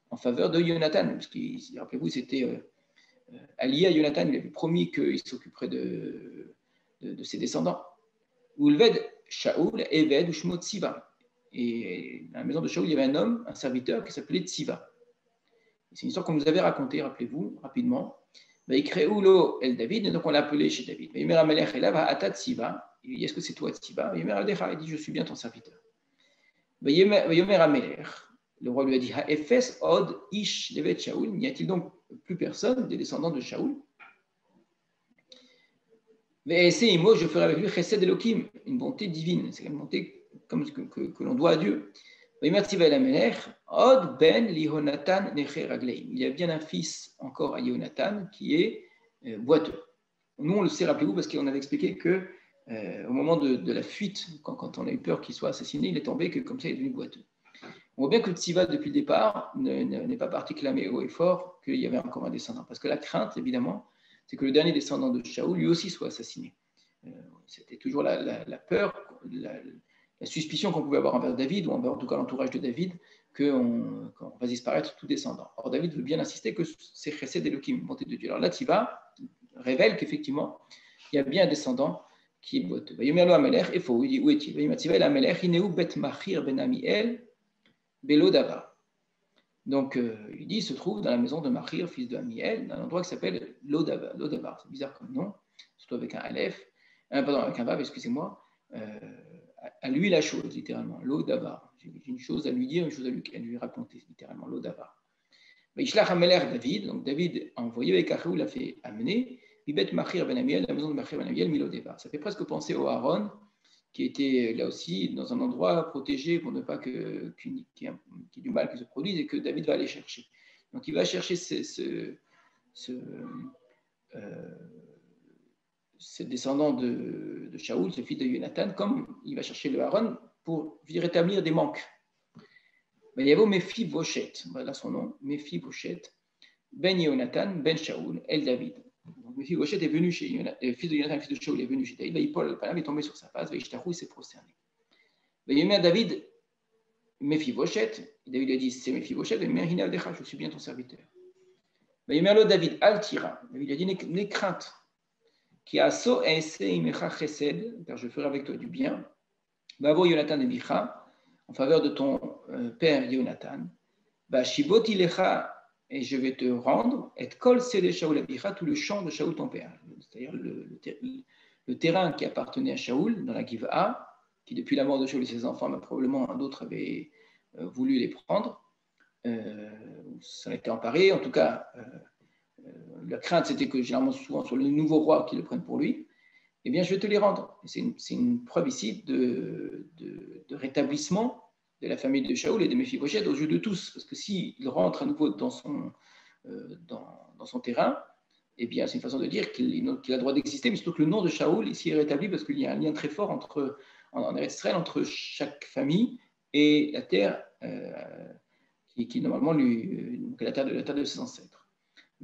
en faveur de Jonathan. Parce que, rappelez-vous, c'était allié à Jonathan, il avait promis qu'il s'occuperait de ses descendants. Ulved Shaoul, Eved, Ushmo Tziva. Et à la maison de Shaoul, il y avait un homme, un serviteur qui s'appelait Tziva. C'est une histoire qu'on nous avait racontée, rappelez-vous, rapidement. Il crée Ulo El David, et donc on l'a appelé chez David. Il dit, est-ce que c'est toi, Tziva? Il dit, je suis bien ton serviteur. Le roi lui a dit, Efes od ish devet Shaoul, n'y a-t-il donc plus personne des descendants de Shaoul? Je ferai avec lui chesed Elohim, une bonté divine, c'est une bonté comme que l'on doit à Dieu. Il y a bien un fils encore à Yonatan qui est boiteux. Nous, on le sait, rappelez-vous, parce qu'on avait expliqué que au moment de la fuite, quand on a eu peur qu'il soit assassiné, il est tombé, que comme ça, il est devenu boiteux. On voit bien que Tziva, depuis le départ, n'est pas parti clamer haut et fort qu'il y avait encore un descendant. Parce que la crainte, évidemment, c'est que le dernier descendant de Shaoul, lui aussi, soit assassiné. C'était toujours la peur, la suspicion qu'on pouvait avoir envers David, ou envers en tout cas l'entourage de David, qu'on va disparaître tout descendant. Or, David veut bien insister que c'est Chesed Elohim, une bonté de Dieu. Alors là, Tziva révèle qu'effectivement, il y a bien un descendant qui est boiteux. Yomerlo Amelech, et faut, il dit, où est-il? Tziva el Amelech, Ineu bet Machir ben Amiel, Belo Davar. Donc, il dit, il se trouve dans la maison de Machir, fils de Amiel, dans un endroit qui s'appelle Lodavar. Lodavar, c'est bizarre comme nom, surtout avec un Aleph, pardon, avec un Vav, excusez-moi. À lui la chose, littéralement, Lodavar. J'ai une chose à lui dire, une chose à lui raconter, littéralement, Lodavar. Ishlach Amelech David, donc David a envoyé, et Kachou l'a fait amener, Bibet Machir ben Amiel, la maison de Machir ben Amiel, Milodevar. Ça fait presque penser au Aaron, qui était là aussi dans un endroit protégé pour ne pas qu'il y ait du mal qui se produise et que David va aller chercher. Donc il va chercher ce descendant de Shaoul, ce fils de Jonathan, comme il va chercher le Aaron pour rétablir des manques. Il y avait Mephi-Boshet, voilà son nom, Mephi-Boshet, ben Jonathan, ben Shaoul, El David. Donc Mephi-Boshet est venu chez Jonathan, le fils de Jonathan, le fils de Shaoul est venu chez David, il est tombé sur sa face, il s'est prosterné. Il met à David, Mephi-Boshet, David a dit, c'est Mephi-Boshet, je suis bien ton serviteur. Il met à David, Al-Tira, David a dit, n'aie crainte, qui a so chesed, car je ferai avec toi du bien. Bavo Jonathan et Micha, en faveur de ton père Jonathan. Shiboti lecha et je vais te rendre, et kol sede Shaul abicha, tout le champ de Shaul ton père. C'est-à-dire le terrain qui appartenait à Shaul dans la Giva, qui depuis la mort de Shaul et ses enfants, mais probablement d'autres avaient voulu les prendre, ça a été emparé. En tout cas, la crainte c'était que généralement souvent sur le nouveau roi qui le prenne pour lui. Eh bien, je vais te les rendre. C'est une preuve ici de rétablissement de la famille de Shaul et de Mephibosheth aux yeux de tous. Parce que s'il rentre à nouveau dans son terrain, eh bien, c'est une façon de dire qu'il a le droit d'exister, mais surtout que le nom de Shaul ici est rétabli parce qu'il y a un lien très fort en Eretz Israël entre chaque famille et la terre qui normalement la terre de ses ancêtres.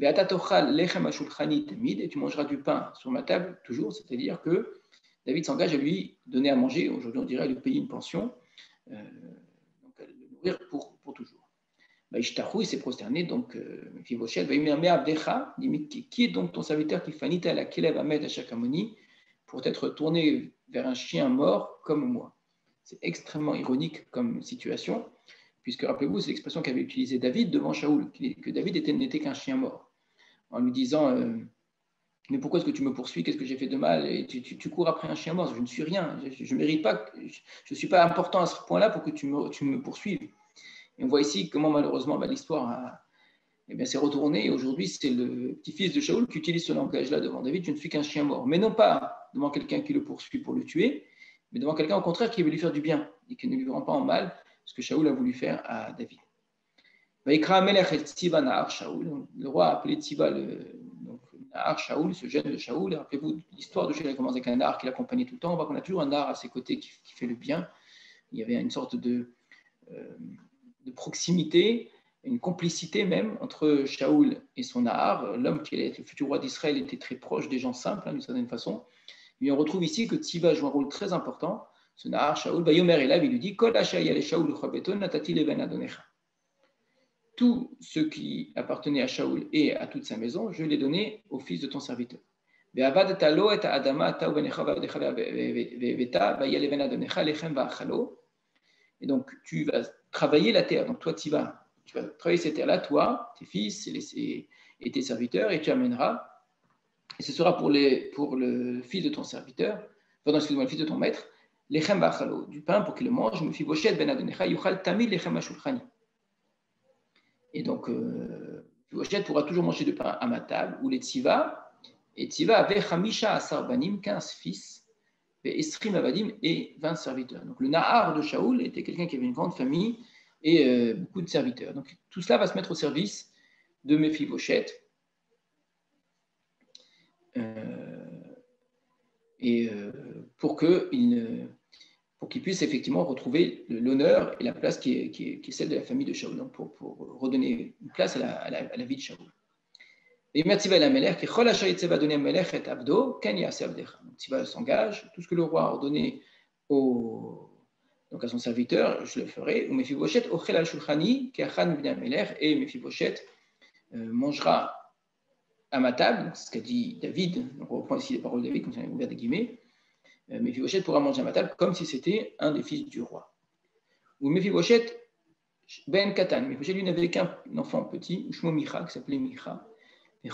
Et tu mangeras du pain sur ma table toujours, c'est-à-dire que David s'engage à lui donner à manger, aujourd'hui on dirait à lui payer une pension, donc à le nourrir pour toujours. Il s'est prosterné, donc Mephibosheth, qui est donc ton serviteur qui fanita la Kelev Ahmed à Shakamoni pour être tourné vers un chien mort comme moi. C'est extrêmement ironique comme situation, puisque rappelez-vous, c'est l'expression qu'avait utilisée David devant Shaoul, que David n'était qu'un chien mort. En lui disant mais pourquoi est-ce que tu me poursuis? Qu'est-ce que j'ai fait de mal? Et tu cours après un chien mort. Je ne suis rien. Je ne mérite pas. Je ne suis pas important à ce point-là pour que tu me poursuives. Et on voit ici comment malheureusement l'histoire s'est retournée. Et aujourd'hui, c'est le petit-fils de Shaoul qui utilise ce langage-là devant David. Je ne suis qu'un chien mort. Mais non pas devant quelqu'un qui le poursuit pour le tuer, mais devant quelqu'un au contraire qui veut lui faire du bien et qui ne lui rend pas en mal ce que Shaoul a voulu faire à David. Le roi a appelé Tziba donc Nahar Shaoul, ce jeune de Shaoul. Rappelez-vous, l'histoire de Shaoul commence avec un Nahar qui l'accompagnait tout le temps. On voit qu'on a toujours un Nahar à ses côtés qui fait le bien. Il y avait une sorte de proximité, une complicité même entre Shaoul et son Nahar. L'homme qui allait être le futur roi d'Israël était très proche des gens simples, d'une certaine façon. Et on retrouve ici que Tziba joue un rôle très important. Ce Nahar Shaoul, Bayomer Elav, il lui dit Kol Ashayal Shaoul Chabeton Natati Leven Adonecha. Tout ce qui appartenait à Shaoul et à toute sa maison, je l'ai donné au fils de ton serviteur. Et donc, tu vas travailler la terre. Donc, toi, tu vas travailler cette terre-là, toi, tes fils et tes serviteurs, et tu amèneras. Et ce sera pour le fils de ton serviteur, pardon, excuse-moi, le fils de ton maître, lechem ba'achalo, du pain pour qu'il le mange. Mephibosheth ben Adonecha yuchal tamid lechem hashulchani. Et donc, Mephibosheth pourra toujours manger du pain à ma table, ou les tziva. Et tziva avait Hamisha Asar Banim, 15 fils, et Esrim Avadim et 20 serviteurs. Donc, le Nahar de Shaoul était quelqu'un qui avait une grande famille et beaucoup de serviteurs. Donc, tout cela va se mettre au service de Mephibosheth. Pour qu'il puisse effectivement retrouver l'honneur et la place qui est celle de la famille de Shaoul, donc pour redonner une place à la vie de Shaoul. Et Tziva s'engage, tout ce que le roi a ordonné donc à son serviteur, je le ferai. Et Mephibosheth mangera à ma table, c'est ce qu'a dit David, on reprend ici les paroles de David, comme ça on a ouvert des guillemets. Mephibosheth pourra manger à ma table comme si c'était un des fils du roi. Ou Mephibosheth ben Katan, Mephibosheth lui n'avait qu'un enfant petit, Ushmo Micha, qui s'appelait Micha. Et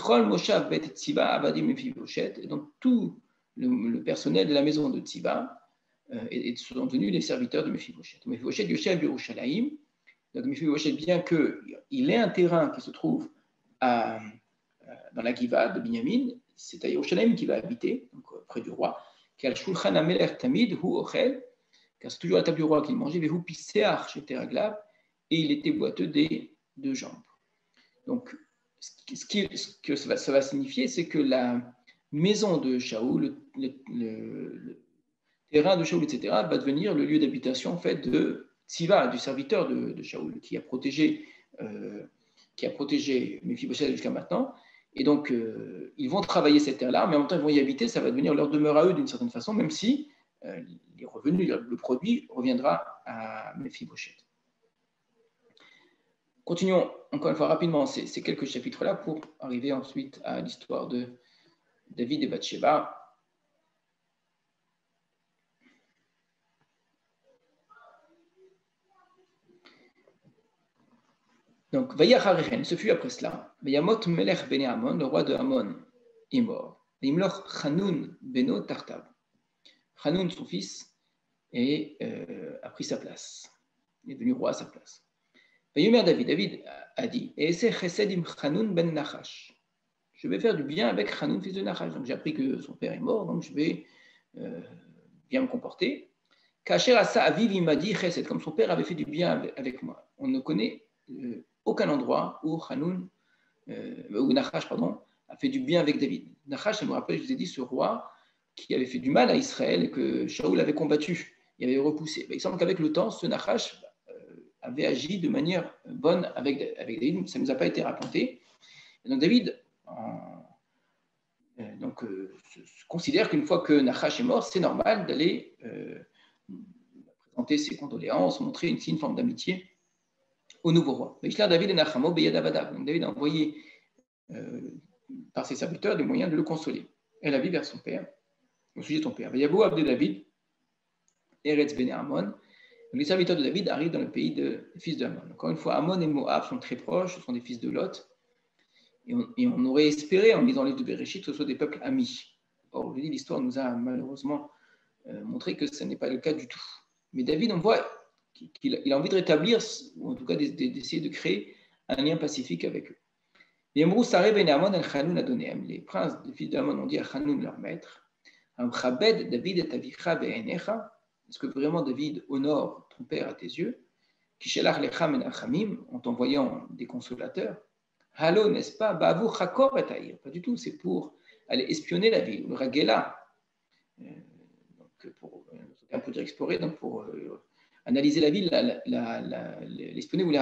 donc tout le personnel de la maison de Tziba sont devenus les serviteurs de Mephibosheth. Mephibosheth Yoshev Yerushalayim, donc Mephibosheth, bien qu'il ait un terrain qui se trouve dans la Giva de Binyamin, c'est à Yerushalayim qu'il va habiter, donc près du roi, car Shulchan Amelech Tamid Hu Ochel, car c'est toujours la table du roi qu'il mangeait, Vehu Piseach Sheter Aglav, et il était boiteux des deux jambes. Donc, ce que ça va signifier, c'est que la maison de Shaoul, le terrain de Shaoul, etc., va devenir le lieu d'habitation en fait, de Tziva, du serviteur de Shaoul, qui a protégé Mephibosheth jusqu'à maintenant. Et donc, ils vont travailler cette terre-là, mais en même temps, ils vont y habiter, ça va devenir leur demeure à eux d'une certaine façon, même si les revenus, le produit reviendra à Mephibosheth. Continuons encore une fois rapidement ces quelques chapitres-là pour arriver ensuite à l'histoire de David et Bathsheba. Donc, Vayacharichen, ce fut après cela. Vayamot Melech Bene Amon, le roi de Amon, est mort. Vayimloch Chanoun Beno Tartab. Chanoun, son fils, a pris sa place. Il est devenu roi à sa place. Vayomer David, David a dit, Ese Chesed im Chanoun ben Nachash. Je vais faire du bien avec Chanoun, fils de Nachash. Donc j'ai appris que son père est mort, donc je vais bien me comporter. Kacher Asa Aviv, il m'a dit Chesed, comme son père avait fait du bien avec moi. On ne connaît aucun endroit où Chanoun, où Nachash, pardon, a fait du bien avec David. Nachash, je me rappelle, je vous ai dit, ce roi qui avait fait du mal à Israël et que Shaoul avait combattu, il avait repoussé. Il semble qu'avec le temps, ce Nachash avait agi de manière bonne avec David, ça ne nous a pas été raconté. Et donc David considère qu'une fois que Nachash est mort, c'est normal d'aller présenter ses condoléances, montrer une forme d'amitié au nouveau roi. Donc David a envoyé par ses serviteurs des moyens de le consoler. Elle a vu vers son père, au sujet de son père. Yabou Abde David, Eretz Bene Amon. Les serviteurs de David arrivent dans le pays des fils de Amon. Encore une fois, Amon et Moab sont très proches, ce sont des fils de Lot. Et on aurait espéré, en lisant les livres de Bereshit, que ce soit des peuples amis. Or, je dis, l'histoire nous a malheureusement montré que ce n'est pas le cas du tout. Mais David, on voit qu'il a envie de rétablir, ou en tout cas d'essayer de créer un lien pacifique avec eux. Les princes des fils d'Amon ont dit à Chanoun, leur maître, David et Avicha be'enecha. Est-ce que vraiment David honore ton père à tes yeux? Kishelach lecha menachamim, en t'envoyant des consolateurs. Halo, n'est-ce pas? Ba'avu chakor et ta'ir. Pas du tout, c'est pour aller espionner la ville, le ragela. Donc, on peut dire explorer, donc pour analyser la ville, l'espionner ou les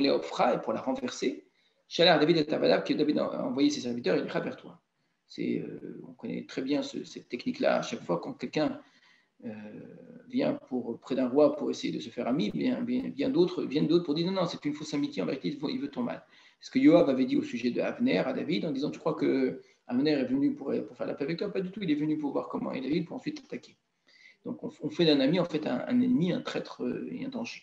offra et pour la renverser. Shalach David et Tavadav, que David a envoyé ses serviteurs, il ira vers toi. On connaît très bien cette technique-là. À chaque fois, quand quelqu'un vient près d'un roi pour essayer de se faire ami, viennent d'autres pour dire non, c'est une fausse amitié, en vérité, il veut ton mal. C'est ce que Yoav avait dit au sujet de Avner à David, en disant, tu crois que Avner est venu pour faire la paix avec toi? Pas du tout, il est venu pour voir comment est David, pour ensuite attaquer. Donc on fait d'un ami en fait un ennemi, un traître et un danger.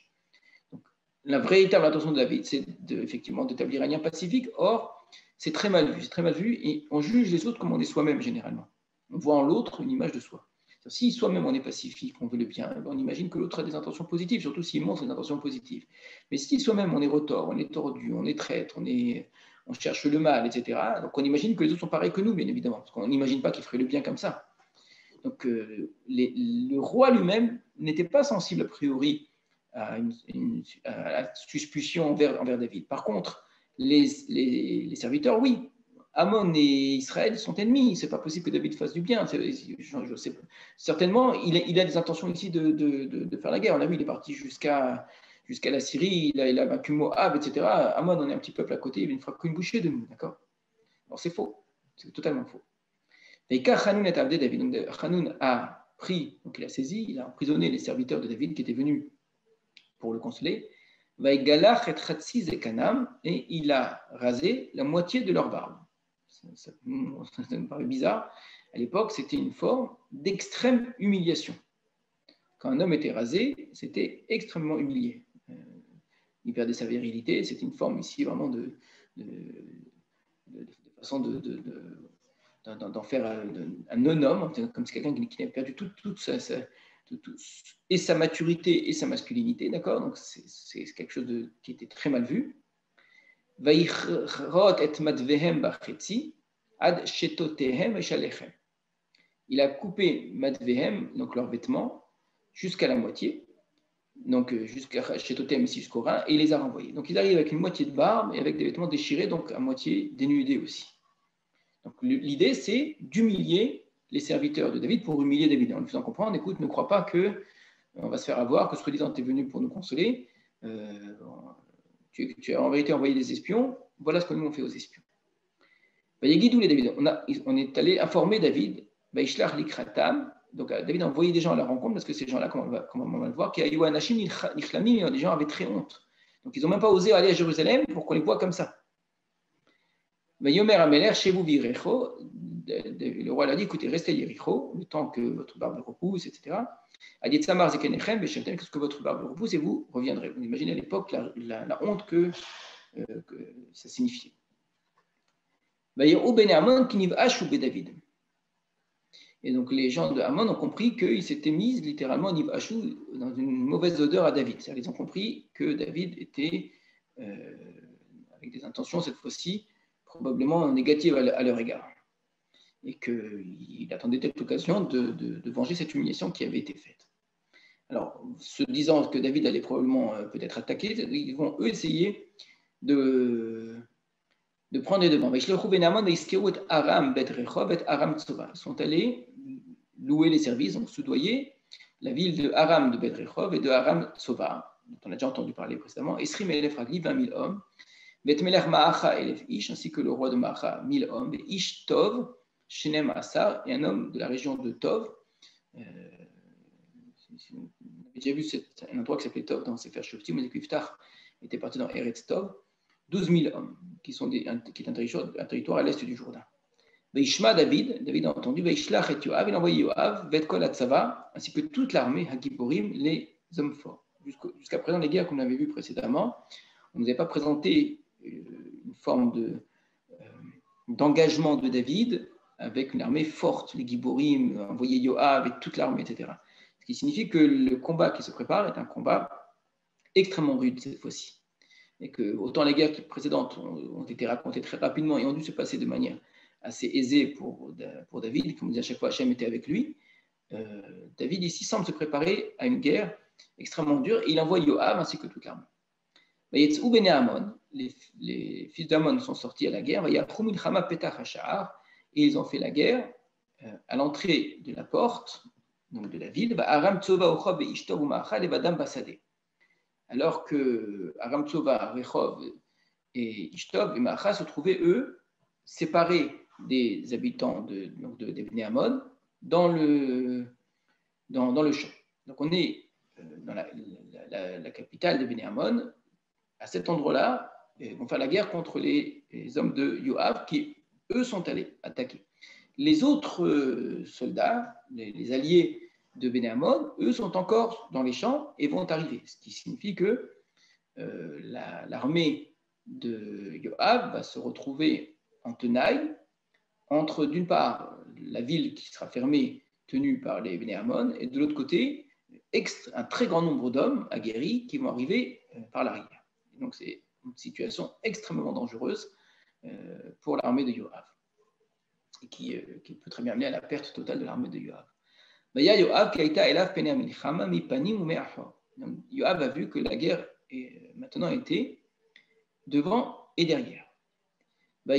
Donc la véritable intention de David, c'est effectivement d'établir un lien pacifique. Or, c'est très mal vu, et on juge les autres comme on est soi-même généralement. On voit en l'autre une image de soi. Si soi-même on est pacifique, on veut le bien, on imagine que l'autre a des intentions positives, surtout s'il montre des intentions positives. Mais si soi-même on est retors, on est tordu, on est traître, on cherche le mal, etc., donc on imagine que les autres sont pareils que nous, bien évidemment, parce qu'on n'imagine pas qu'ils feraient le bien comme ça. Donc le roi lui-même n'était pas sensible a priori à la suspicion envers David. Par contre, les serviteurs, oui. Amon et Israël sont ennemis. C'est pas possible que David fasse du bien. Je sais pas. Certainement, il a des intentions ici de faire la guerre. On a vu, il est parti jusqu'à la Syrie, il a vaincu Moab, etc. Amon, on est un petit peuple à côté, il ne fera qu'une bouchée de nous, d'accord? Alors c'est faux, c'est totalement faux. Et car Hanoun est abdé David, donc Hanoun a pris, donc il a saisi, il a emprisonné les serviteurs de David qui étaient venus pour le consoler. Et il a rasé la moitié de leur barbe. Ça me paraît bizarre. À l'époque, c'était une forme d'extrême humiliation. Quand un homme était rasé, c'était extrêmement humilié. Il perdait sa virilité. C'était une forme ici vraiment de façon d'en faire un non-homme, comme c'est quelqu'un qui a perdu toute et sa maturité et sa masculinité, d'accord? Donc c'est quelque chose qui était très mal vu. Il a coupé madvehem, donc leurs vêtements, jusqu'à la moitié, donc jusqu'à shetotem, ici jusqu'au rein, et il les a renvoyés. Donc il arrive avec une moitié de barbe et avec des vêtements déchirés, donc à moitié dénudés aussi. Donc l'idée, c'est d'humilier les serviteurs de David pour humilier David, en lui faisant comprendre, écoute, ne crois pas que on va se faire avoir, que soi-disant tu es venu pour nous consoler, tu as en vérité envoyé des espions, voilà ce que nous on fait aux espions. On est allé informer David, donc David a envoyé des gens à la rencontre, parce que ces gens-là, comme on va le voir, des gens avaient très honte. Donc ils n'ont même pas osé aller à Jérusalem pour qu'on les voit comme ça. Le roi leur dit, écoutez, restez à Yericho, le temps que votre barbe repousse, etc. Qu'est-ce que votre barbe repousse et vous reviendrez. Vous imaginez à l'époque la honte que que ça signifiait. David. Et donc les gens de Haman ont compris qu'ils s'étaient mis littéralement Niv'ashu dans une mauvaise odeur à David. C'est-à-dire ils ont compris que David était avec des intentions cette fois-ci probablement négatives à leur égard. Et qu'il attendait telle occasion de venger cette humiliation qui avait été faite. Alors, se disant que David allait probablement peut-être attaquer, ils vont eux essayer de prendre les devants. Ils sont allés louer les services, donc soudoyer la ville de Aram de Bet Rechov et de Aram Tsova, dont on a déjà entendu parler précédemment. Esrim Elef Ragli, 20 000 hommes. Bet Melech Maacha Elef Ish, ainsi que le roi de Maacha, 1000 hommes. Et Ish Tov, Shenem Asar, et un homme de la région de Tov. On avait déjà vu un endroit qui s'appelait Tov dans Sefer Shoftim, mais Iftach était parti dans Eretz Tov. 12 000 hommes, qui est un territoire à l'est du Jourdain. Vaishma David a entendu, Vaishlach et Yoav, il a envoyé Yoav, Vetkol Atzava, ainsi que toute l'armée, Hagiborim, les hommes forts. Jusqu'à présent, les guerres qu'on avait vues précédemment, on ne nous avait pas présenté une forme d'engagement de David avec une armée forte, les Giborim, envoyer Yoav et toute l'armée, etc. Ce qui signifie que le combat qui se prépare est un combat extrêmement rude cette fois-ci. Et que autant les guerres précédentes ont été racontées très rapidement et ont dû se passer de manière assez aisée pour David, comme on dit à chaque fois, Hachem était avec lui. David ici semble se préparer à une guerre extrêmement dure et il envoie Yoav ainsi que toute l'armée. Les fils d'Amon sont sortis à la guerre, et ils ont fait la guerre à l'entrée de la porte, donc de la ville, alors que Aram Tsova, Rechov et Ishtov et Maacha se trouvaient, eux, séparés des habitants des Bnei Ammon dans le champ. Donc on est dans la capitale des Bnei Ammon, à cet endroit-là, ils vont faire la guerre contre les hommes de Yoav qui, eux, sont allés attaquer. Les autres soldats, les alliés de Bnei Ammon, eux sont encore dans les champs et vont arriver, ce qui signifie que l'armée de Yoav va se retrouver en tenaille entre, d'une part, la ville qui sera fermée, tenue par les Bnei Ammon, et de l'autre côté, un très grand nombre d'hommes aguerris qui vont arriver par l'arrière. Donc c'est une situation extrêmement dangereuse pour l'armée de Yoav, et qui peut très bien amener à la perte totale de l'armée de Yoav. Yoav a vu que la guerre maintenant était devant et derrière. Donc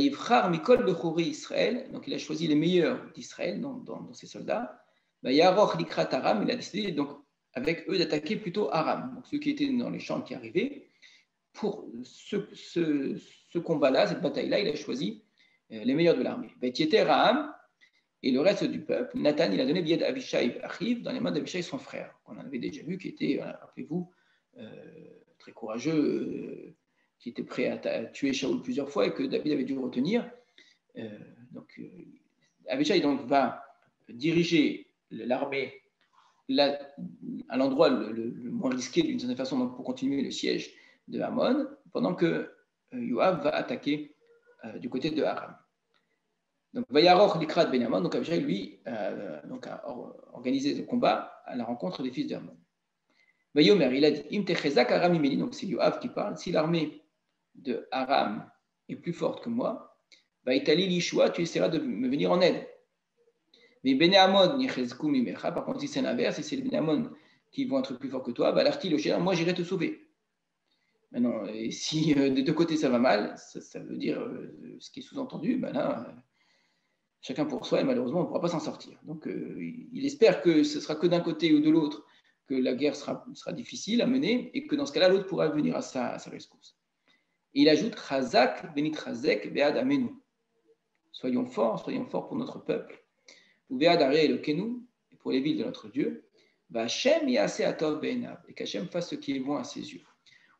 il a choisi les meilleurs d'Israël dans ses soldats. Il a décidé donc avec eux d'attaquer plutôt Aram, donc ceux qui étaient dans les champs qui arrivaient. Pour ce combat-là, cette bataille-là, il a choisi les meilleurs de l'armée. Et le reste du peuple, Nathan, il a donné Biad Avishai Achiv dans les mains d'Avishai, son frère, qu'on avait déjà vu, qui était, rappelez-vous, très courageux, qui était prêt à tuer Shaoul plusieurs fois et que David avait dû retenir. Avishai donc, va diriger l'armée à l'endroit le moins risqué d'une certaine façon donc, pour continuer le siège de Ammon, pendant que Yoav va attaquer du côté de Aram. Donc, Vayaroch Likrat Ben Ammon, donc Avishai, lui, a organisé le combat à la rencontre des fils d'Ammon. Vayomer, il a dit Im techezak Aram imeni, donc c'est Yoav qui parle, si l'armée de Aram est plus forte que moi, Vaitali Lishua, tu essaieras de me venir en aide. Mais Ben Ammon nichezku mimecha, par contre, si c'est l'inverse, si c'est les Ben Ammon qui vont être plus forts que toi, l'arti le moi j'irai te sauver. Maintenant, et si des deux côtés ça va mal, ça veut dire ce qui est sous-entendu, là, chacun pour soi et malheureusement on ne pourra pas s'en sortir. Donc il espère que ce sera que d'un côté ou de l'autre que la guerre sera difficile à mener et que dans ce cas-là l'autre pourra venir à sa rescousse. Et il ajoute Chazak benit Chazek be'ad amenu. Soyons forts pour notre peuple. Ou be'ad are elokenu, et pour les villes de notre Dieu. V'Hashem ya'aseh atov be'enav, et qu'Hashem fasse ce qui est bon à ses yeux.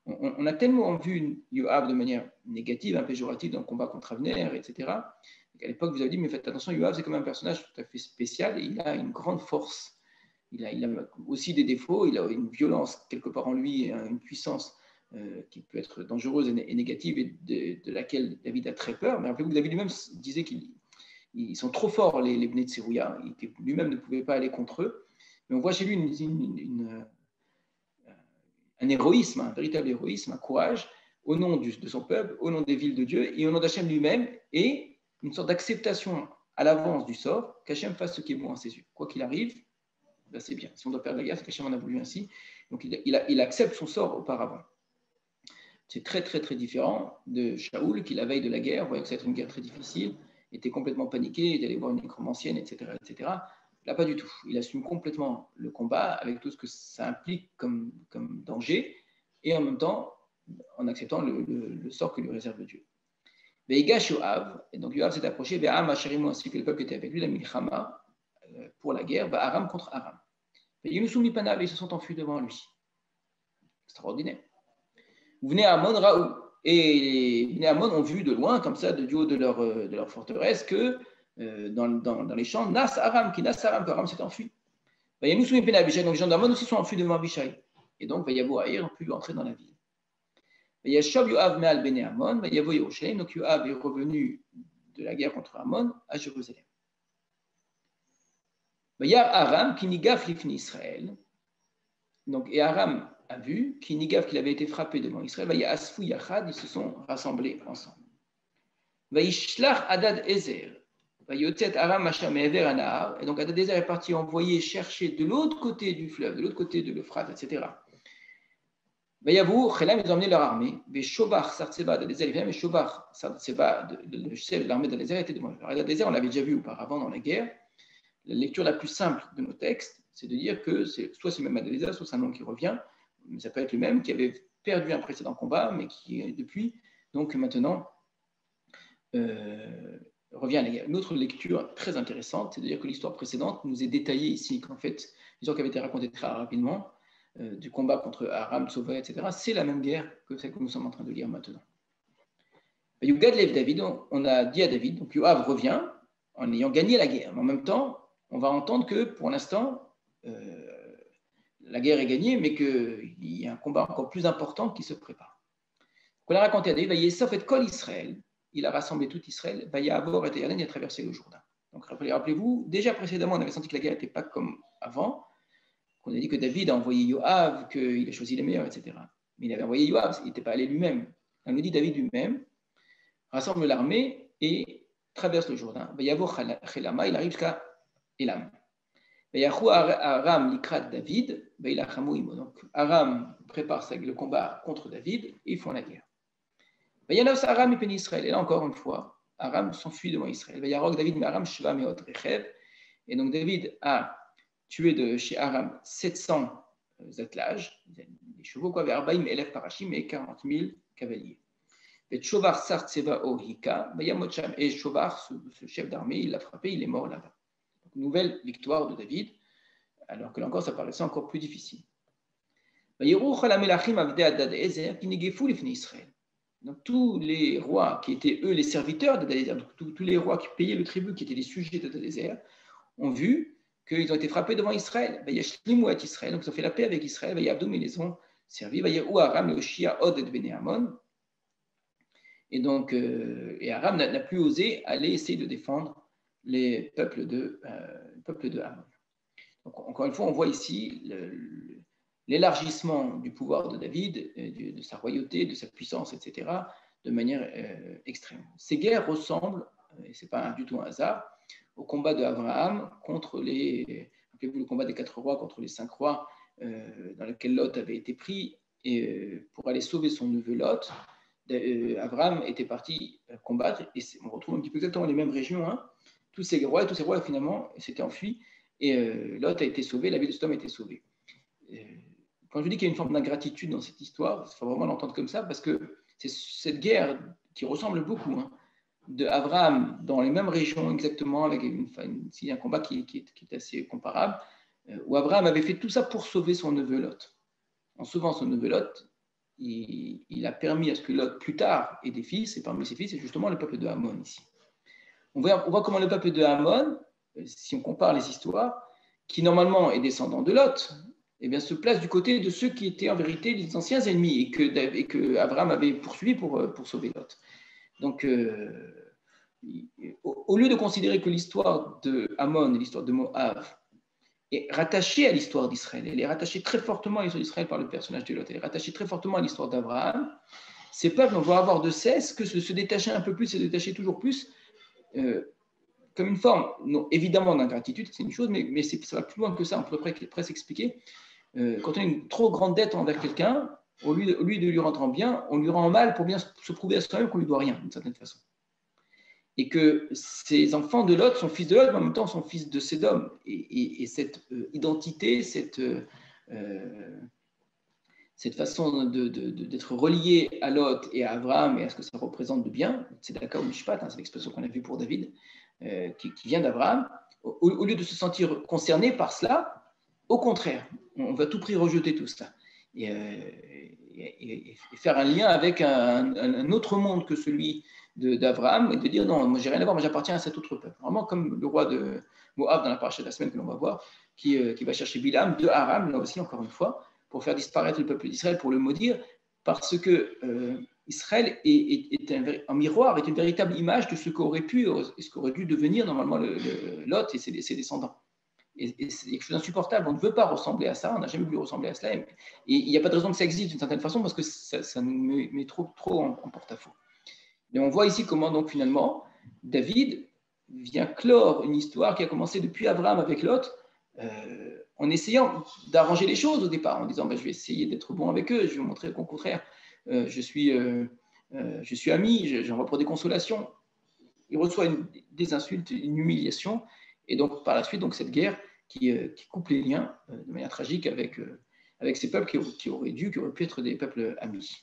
On a tellement vu Yoav de manière négative, péjorative dans le combat contre Avner, etc. À l'époque, vous avez dit, mais faites attention, Yoav, c'est comme un personnage tout à fait spécial et il a une grande force. Il a aussi des défauts, il a une violence quelque part en lui, une puissance qui peut être dangereuse et négative et de laquelle David a très peur. Mais rappelez-vous que David lui-même disait qu'ils sont trop forts, les Bnei Tserouya. Lui-même ne pouvait pas aller contre eux. Mais on voit chez lui un héroïsme, un véritable héroïsme, un courage au nom de son peuple, au nom des villes de Dieu et au nom d'Hachem lui-même, et une sorte d'acceptation à l'avance du sort, qu'Hachem fasse ce qui est bon à ses yeux. Quoi qu'il arrive, ben c'est bien. Si on doit perdre la guerre, c'est qu'Hachem en a voulu ainsi. Donc il accepte son sort auparavant. C'est très, très, très différent de Shaoul, qui la veille de la guerre, voyait que ça allait être une guerre très difficile, était complètement paniqué, il allait voir une nécromancienne, etc., etc. Là, pas du tout. Il assume complètement le combat avec tout ce que ça implique comme danger, et en même temps, en acceptant le sort que lui réserve Dieu. Veigash Yoav, et donc Yoav s'est approché, Ve'am Hasherimu, ainsi que le peuple était avec lui, la Milchama, pour la guerre, Aram contre Aram. Yunusumi Panav, ils se sont enfuis devant lui. Extraordinaire. Vous venez à Amon, Raoul, et les Amon ont vu de loin, comme ça, du haut de leur forteresse, que dans les champs, Nas Aram, que Aram s'est enfui. Yunusumi Panav, donc les gens d'Amon aussi sont enfuis devant Abishai. Et donc, Vayavo Aïr a pu entrer dans la ville. Yashab Yoav Me'al Bene Amon, Vayavo Yerushalayim, donc Yoav est revenu de la guerre contre Amon à Jérusalem. Vayar Aram, Kinigaf Lifni Israël. Donc, et Aram a vu Kinigaf qu'il avait été frappé devant Israël. Vaya Asfu Yachad, ils se sont rassemblés ensemble. Vayishlach Adad Ezer. Vayotet Aram Machar Me'ever Anahar. Et donc, Adad Ezer est parti envoyer chercher de l'autre côté du fleuve, de l'autre côté de l'Euphrate, etc. Vayavou, Chelam, ils ont emmené leur armée. Veshobar Sartseba Adad Ezer, et Shobar Sartseba, le chef de l'armée d'Adad Ezer était devant eux. Adad Ezer, on l'avait déjà vu auparavant dans la guerre. La lecture la plus simple de nos textes, c'est de dire que soit c'est même Adad Ezer, soit c'est un nom qui revient, mais ça peut être le même, qui avait perdu un précédent combat, mais qui depuis, donc maintenant, revient à la guerre. Une autre lecture très intéressante, c'est de dire que l'histoire précédente nous est détaillée ici, qu'en fait, l'histoire qui avait été racontée très rapidement, du combat contre Aram, Tsova, etc., c'est la même guerre que celle que nous sommes en train de lire maintenant. Yugadlev David, on a dit à David, donc Yoav revient en ayant gagné la guerre, mais en même temps, on va entendre que pour l'instant, la guerre est gagnée, mais qu'il y a un combat encore plus important qui se prépare. On a raconté à David, Yesaf et Kol Israël, il a rassemblé tout Israël, Vayavor et Yarden, il a traversé le Jourdain. Donc rappelez-vous, déjà précédemment, on avait senti que la guerre n'était pas comme avant, qu'on a dit que David a envoyé Yoav, qu'il a choisi les meilleurs, etc. Mais il avait envoyé Yoav, il n'était pas allé lui-même. On nous dit David lui-même rassemble l'armée et traverse le Jourdain. Vayavor Chelama, il arrive jusqu'à Elam. Aram likrat David, donc Aram prépare le combat contre David et ils font la guerre. Aram et Israël, et là encore une fois, Aram s'enfuit devant Israël. David mais Aram Shva Meot Rechev, et donc David a tué de chez Aram 700 attelages, des chevaux, quoi, vers 40 000 parachim et 40 000 cavaliers. Et Shovar Sartseva Ohika, et Shovar, ce chef d'armée, il l'a frappé, il est mort là-bas. Nouvelle victoire de David, alors que là encore ça paraissait encore plus difficile. Donc tous les rois qui étaient eux les serviteurs d'Adad Ezer, tous les rois qui payaient le tribut, qui étaient les sujets d'Adad Ezer, ont vu qu'ils ont été frappés devant Israël. Donc ils ont fait la paix avec Israël, ils les ont servis. Et donc Aram n'a plus osé aller essayer de défendre les peuples de Ammon. Donc, encore une fois, on voit ici l'élargissement du pouvoir de David, de sa royauté, de sa puissance, etc., de manière extrême. Ces guerres ressemblent, et ce n'est pas du tout un hasard, au combat d'Abraham contre rappelez-vous le combat des 4 rois contre les 5 rois, dans lequel Lot avait été pris, et pour aller sauver son neveu Lot, Abraham était parti combattre, et on retrouve un petit peu exactement les mêmes régions, hein. Tous ces rois finalement s'étaient enfuis et Lot a été sauvé, la vie de cet homme a été sauvée. Quand je dis qu'il y a une forme d'ingratitude dans cette histoire, il faut vraiment l'entendre comme ça parce que c'est cette guerre qui ressemble beaucoup, hein, d'Abraham dans les mêmes régions exactement, avec un combat qui est assez comparable, où Abraham avait fait tout ça pour sauver son neveu Lot. En sauvant son neveu Lot, il a permis à ce que Lot plus tard ait des fils, et parmi ses fils, c'est justement le peuple de Ammon ici. On voit comment le peuple de Ammon, si on compare les histoires, qui normalement est descendant de Lot, eh bien, se place du côté de ceux qui étaient en vérité les anciens ennemis et que Abraham avait poursuivi pour sauver Lot. Donc, au lieu de considérer que l'histoire de Ammon et l'histoire de Moab est rattachée à l'histoire d'Israël, elle est rattachée très fortement à l'histoire d'Israël par le personnage de Lot, elle est rattachée très fortement à l'histoire d'Abraham, ces peuples vont avoir de cesse que se détacher un peu plus, se détacher toujours plus, comme une forme, non, évidemment d'ingratitude, c'est une chose, mais ça va plus loin que ça, on pourrait presque expliquer. Quand on a une trop grande dette envers quelqu'un, au lieu de lui rendre en bien, on lui rend en mal pour bien se prouver à soi-même qu'on ne lui doit rien, d'une certaine façon. Et que ces enfants de Lot sont fils de Lot, mais en même temps sont fils de Sédom. Et cette identité, cette façon d'être relié à Lot et à Abraham et à ce que ça représente de bien, c'est Tzedaka ou Mishpat, c'est l'expression qu'on a vue pour David, qui vient d'Abraham, au lieu de se sentir concerné par cela, au contraire, on va à tout prix rejeter tout cela et faire un lien avec un autre monde que celui d'Abraham et de dire non, moi j'ai rien à voir, moi j'appartiens à cet autre peuple. Vraiment comme le roi de Moab dans la paracha de la semaine que l'on va voir, qui va chercher Bilam de Aram, là aussi encore une fois, pour faire disparaître le peuple d'Israël, pour le maudire, parce que Israël est un miroir, est une véritable image de ce qu'aurait pu et ce qu'aurait dû devenir normalement Lot et ses descendants. Et c'est quelque chose d'insupportable. On ne veut pas ressembler à ça, on n'a jamais voulu ressembler à cela. Et il n'y a pas de raison que ça existe d'une certaine façon parce que ça nous met trop en porte-à-faux. Et on voit ici comment, donc, finalement, David vient clore une histoire qui a commencé depuis Abraham avec Lot, en essayant d'arranger les choses au départ, en disant je vais essayer d'être bon avec eux, je vais montrer qu'au contraire, je suis ami, j'en reprends des consolations. Il reçoit des insultes, une humiliation, et donc par la suite, donc, cette guerre qui coupe les liens de manière tragique avec ces peuples qui auraient pu être des peuples amis.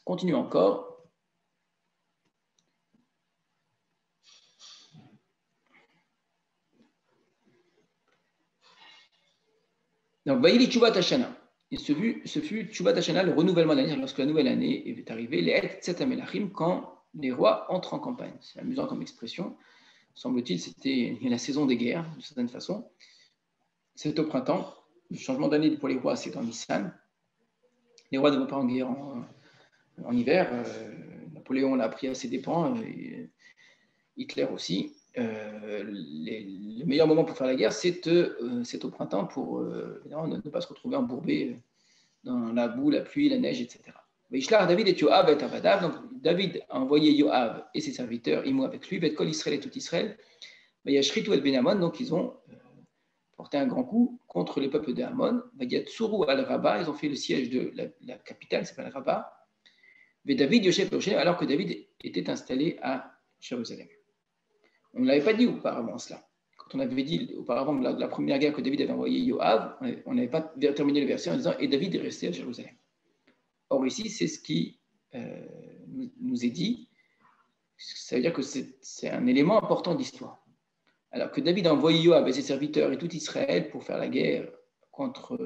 Continuons encore. Donc, Vaïli Tchouvat Hashana. Et ce fut Tchouvat Hashana, le renouvellement de l'année, lorsque la nouvelle année est arrivée, les Et Tzetam Melachim, quand les rois entrent en campagne. C'est amusant comme expression. Semble-t-il, c'était la saison des guerres, d'une certaine façon. C'est au printemps. Le changement d'année pour les rois, c'est en Nissan. Les rois ne vont pas en guerre en hiver. Napoléon l'a pris à ses dépens, et Hitler aussi. Le meilleur moment pour faire la guerre, c'est au printemps pour ne pas se retrouver embourbé dans la boue, la pluie, la neige, etc. David et Yoav et Avadav. Donc David a envoyé Yoav et ses serviteurs, Imo avec lui, Kol Israël et tout Israël. Yashritu et Benamon, donc ils ont porté un grand coup contre les peuples d'Amon. Yatsuru al-Rabba, ils ont fait le siège de la capitale, c'est pas Rabba. David Yosef Yosef, alors que David était installé à Jérusalem. On ne l'avait pas dit auparavant cela. Quand on avait dit auparavant de la première guerre que David avait envoyé Yoav, on n'avait pas terminé le verset en disant « Et David est resté à Jérusalem ». Or ici, c'est ce qui nous est dit. Ça veut dire que c'est un élément important d'histoire. Alors que David a envoyé Yoav et ses serviteurs et tout Israël pour faire la guerre contre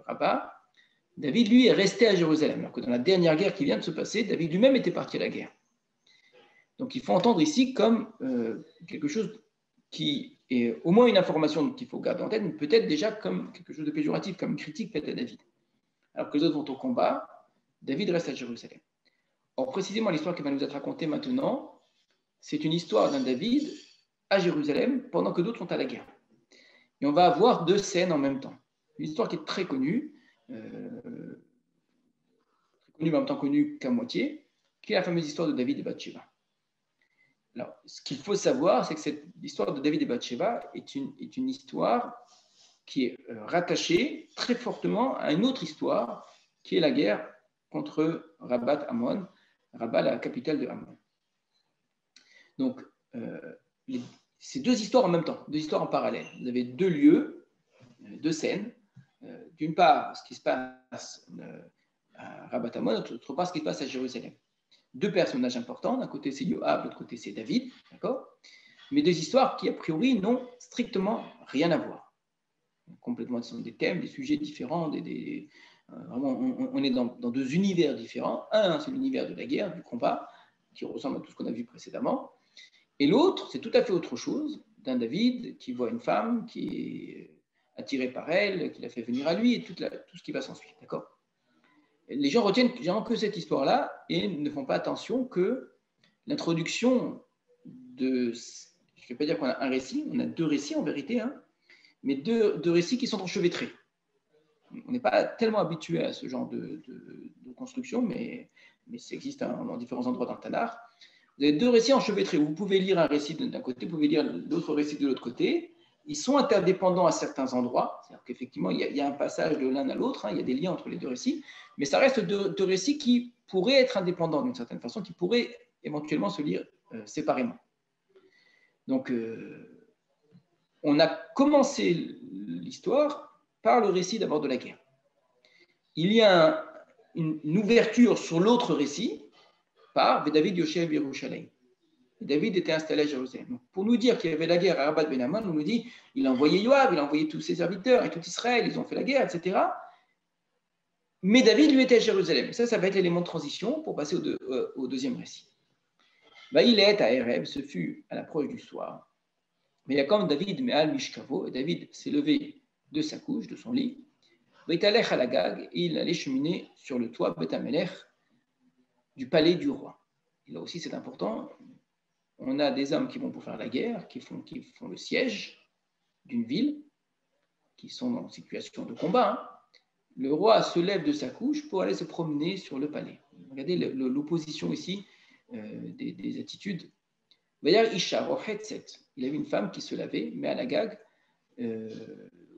Rabba, David, lui, est resté à Jérusalem. Alors que dans la dernière guerre qui vient de se passer, David lui-même était parti à la guerre. Donc il faut entendre ici comme quelque chose qui est au moins une information qu'il faut garder en tête, mais peut-être déjà comme quelque chose de péjoratif, comme une critique faite à David. Alors que les autres vont au combat, David reste à Jérusalem. Or, précisément, l'histoire qui va nous être racontée maintenant, c'est une histoire d'un David à Jérusalem pendant que d'autres sont à la guerre. Et on va avoir deux scènes en même temps. Une histoire qui est très connue, mais en même temps connue qu'à moitié, qui est la fameuse histoire de David et Bathsheba. Alors, ce qu'il faut savoir, c'est que cette histoire de David et Bathsheba est une histoire qui est rattachée très fortement à une autre histoire, qui est la guerre contre Rabbath Ammon, Rabba, la capitale de Ammon. Donc, c'est deux histoires en même temps, deux histoires en parallèle. Vous avez deux lieux, deux scènes. D'une part, ce qui se passe à Rabbath Ammon, d'autre part, ce qui se passe à Jérusalem. Deux personnages importants, d'un côté c'est Yoav, de l'autre côté c'est David, d'accord ? Mais deux histoires qui a priori n'ont strictement rien à voir. Complètement, ce sont des thèmes, des sujets différents, vraiment, on est dans deux univers différents. Un, c'est l'univers de la guerre, du combat, qui ressemble à tout ce qu'on a vu précédemment. Et l'autre, c'est tout à fait autre chose, d'un David qui voit une femme qui est attiré par elle, qui l'a fait venir à lui, et tout ce qui va s'ensuivre. D'accord ? Les gens retiennent généralement que cette histoire-là et ne font pas attention que l'introduction de... Je ne vais pas dire qu'on a un récit, on a deux récits en vérité, hein, mais deux récits qui sont enchevêtrés. On n'est pas tellement habitué à ce genre de construction, mais ça existe dans différents endroits dans le Tanakh. Vous avez deux récits enchevêtrés. Vous pouvez lire un récit d'un côté, vous pouvez lire l'autre récit de l'autre côté. Ils sont interdépendants à certains endroits. C'est-à-dire qu'effectivement, il y a un passage de l'un à l'autre, hein, il y a des liens entre les deux récits, mais ça reste deux récits qui pourraient être indépendants d'une certaine façon, qui pourraient éventuellement se lire séparément. Donc, on a commencé l'histoire par le récit d'abord de la guerre. Il y a une ouverture sur l'autre récit par David Yoshev Yerushalayim. David était installé à Jérusalem. Donc, pour nous dire qu'il y avait la guerre à Rabat Ben Ammon, on nous dit il a envoyé Yoav, il a envoyé tous ses serviteurs et tout Israël, ils ont fait la guerre, etc. Mais David, lui, était à Jérusalem. Ça va être l'élément de transition pour passer au deuxième récit. Il est à Erev, ce fut à l'approche du soir. Mais il y a comme David Me'al Mishkavo, et David s'est levé de sa couche, de son lit, Veitalech Alagag, et il allait cheminer sur le toit Bet Hamelech du palais du roi. Et là aussi, c'est important. On a des hommes qui vont pour faire la guerre, qui font le siège d'une ville, qui sont en situation de combat. Hein. Le roi se lève de sa couche pour aller se promener sur le palais. Regardez l'opposition ici des attitudes. D'ailleurs, Isha, il avait une femme qui se lavait, mais à la gag,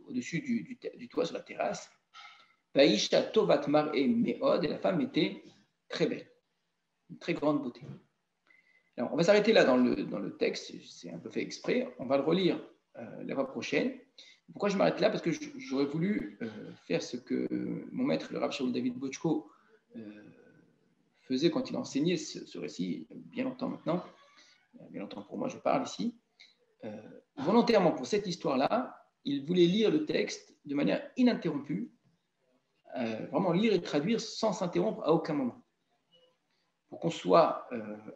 au-dessus du toit sur la terrasse. Isha Tovat Mar'e Me'od, et la femme était très belle, une très grande beauté. Alors, on va s'arrêter là dans le texte, c'est un peu fait exprès, on va le relire la fois prochaine. Pourquoi je m'arrête là ? Parce que j'aurais voulu faire ce que mon maître, le Rav Shaul David Bochko, faisait quand il enseignait ce récit, bien longtemps maintenant, bien longtemps pour moi, je parle ici. Volontairement, pour cette histoire-là, il voulait lire le texte de manière ininterrompue, vraiment lire et traduire sans s'interrompre à aucun moment, pour qu'on soit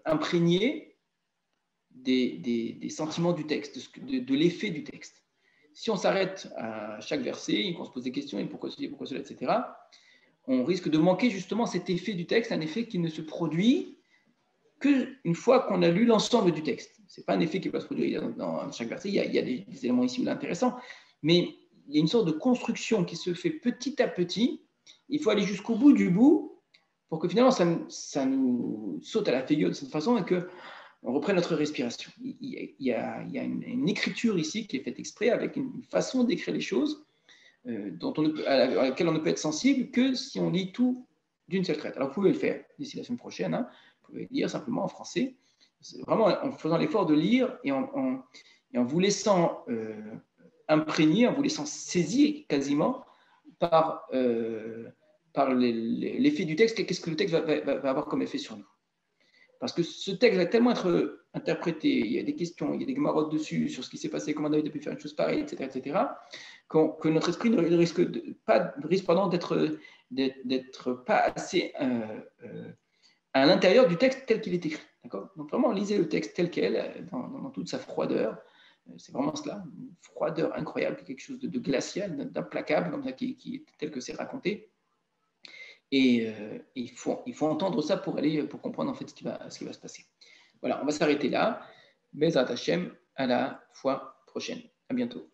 imprégné des sentiments du texte, de l'effet du texte. Si on s'arrête à chaque verset, qu'on se pose des questions, et pourquoi ceci, pourquoi cela, etc., on risque de manquer justement cet effet du texte, un effet qui ne se produit qu'une fois qu'on a lu l'ensemble du texte. Ce n'est pas un effet qui va se produire dans chaque verset, il y a des éléments ici ou là intéressants, mais il y a une sorte de construction qui se fait petit à petit. Il faut aller jusqu'au bout du bout pour que finalement ça nous saute à la figure de cette façon et qu'on reprenne notre respiration. Il y a une écriture ici qui est faite exprès avec une façon d'écrire les choses à laquelle on ne peut être sensible que si on lit tout d'une seule traite. Alors vous pouvez le faire d'ici la semaine prochaine, hein. Vous pouvez lire simplement en français, c'est vraiment en faisant l'effort de lire et en vous laissant imprégner, en vous laissant saisir quasiment par l'effet du texte. Qu'est-ce que le texte va avoir comme effet sur nous? Parce que ce texte va tellement être interprété, il y a des questions, il y a des gemarotes dessus sur ce qui s'est passé, comment David a pu faire une chose pareille, etc., que notre esprit ne risque d'être pas assez à l'intérieur du texte tel qu'il est écrit. D'accord ? Donc vraiment, lisez le texte tel quel, dans toute sa froideur. C'est vraiment cela, une froideur incroyable, quelque chose de glacial, d'implacable, comme ça, tel que c'est raconté. Et il faut entendre ça pour comprendre en fait ce qui va se passer. Voilà, on va s'arrêter là. Bezrat Hashem, à la fois prochaine. À bientôt.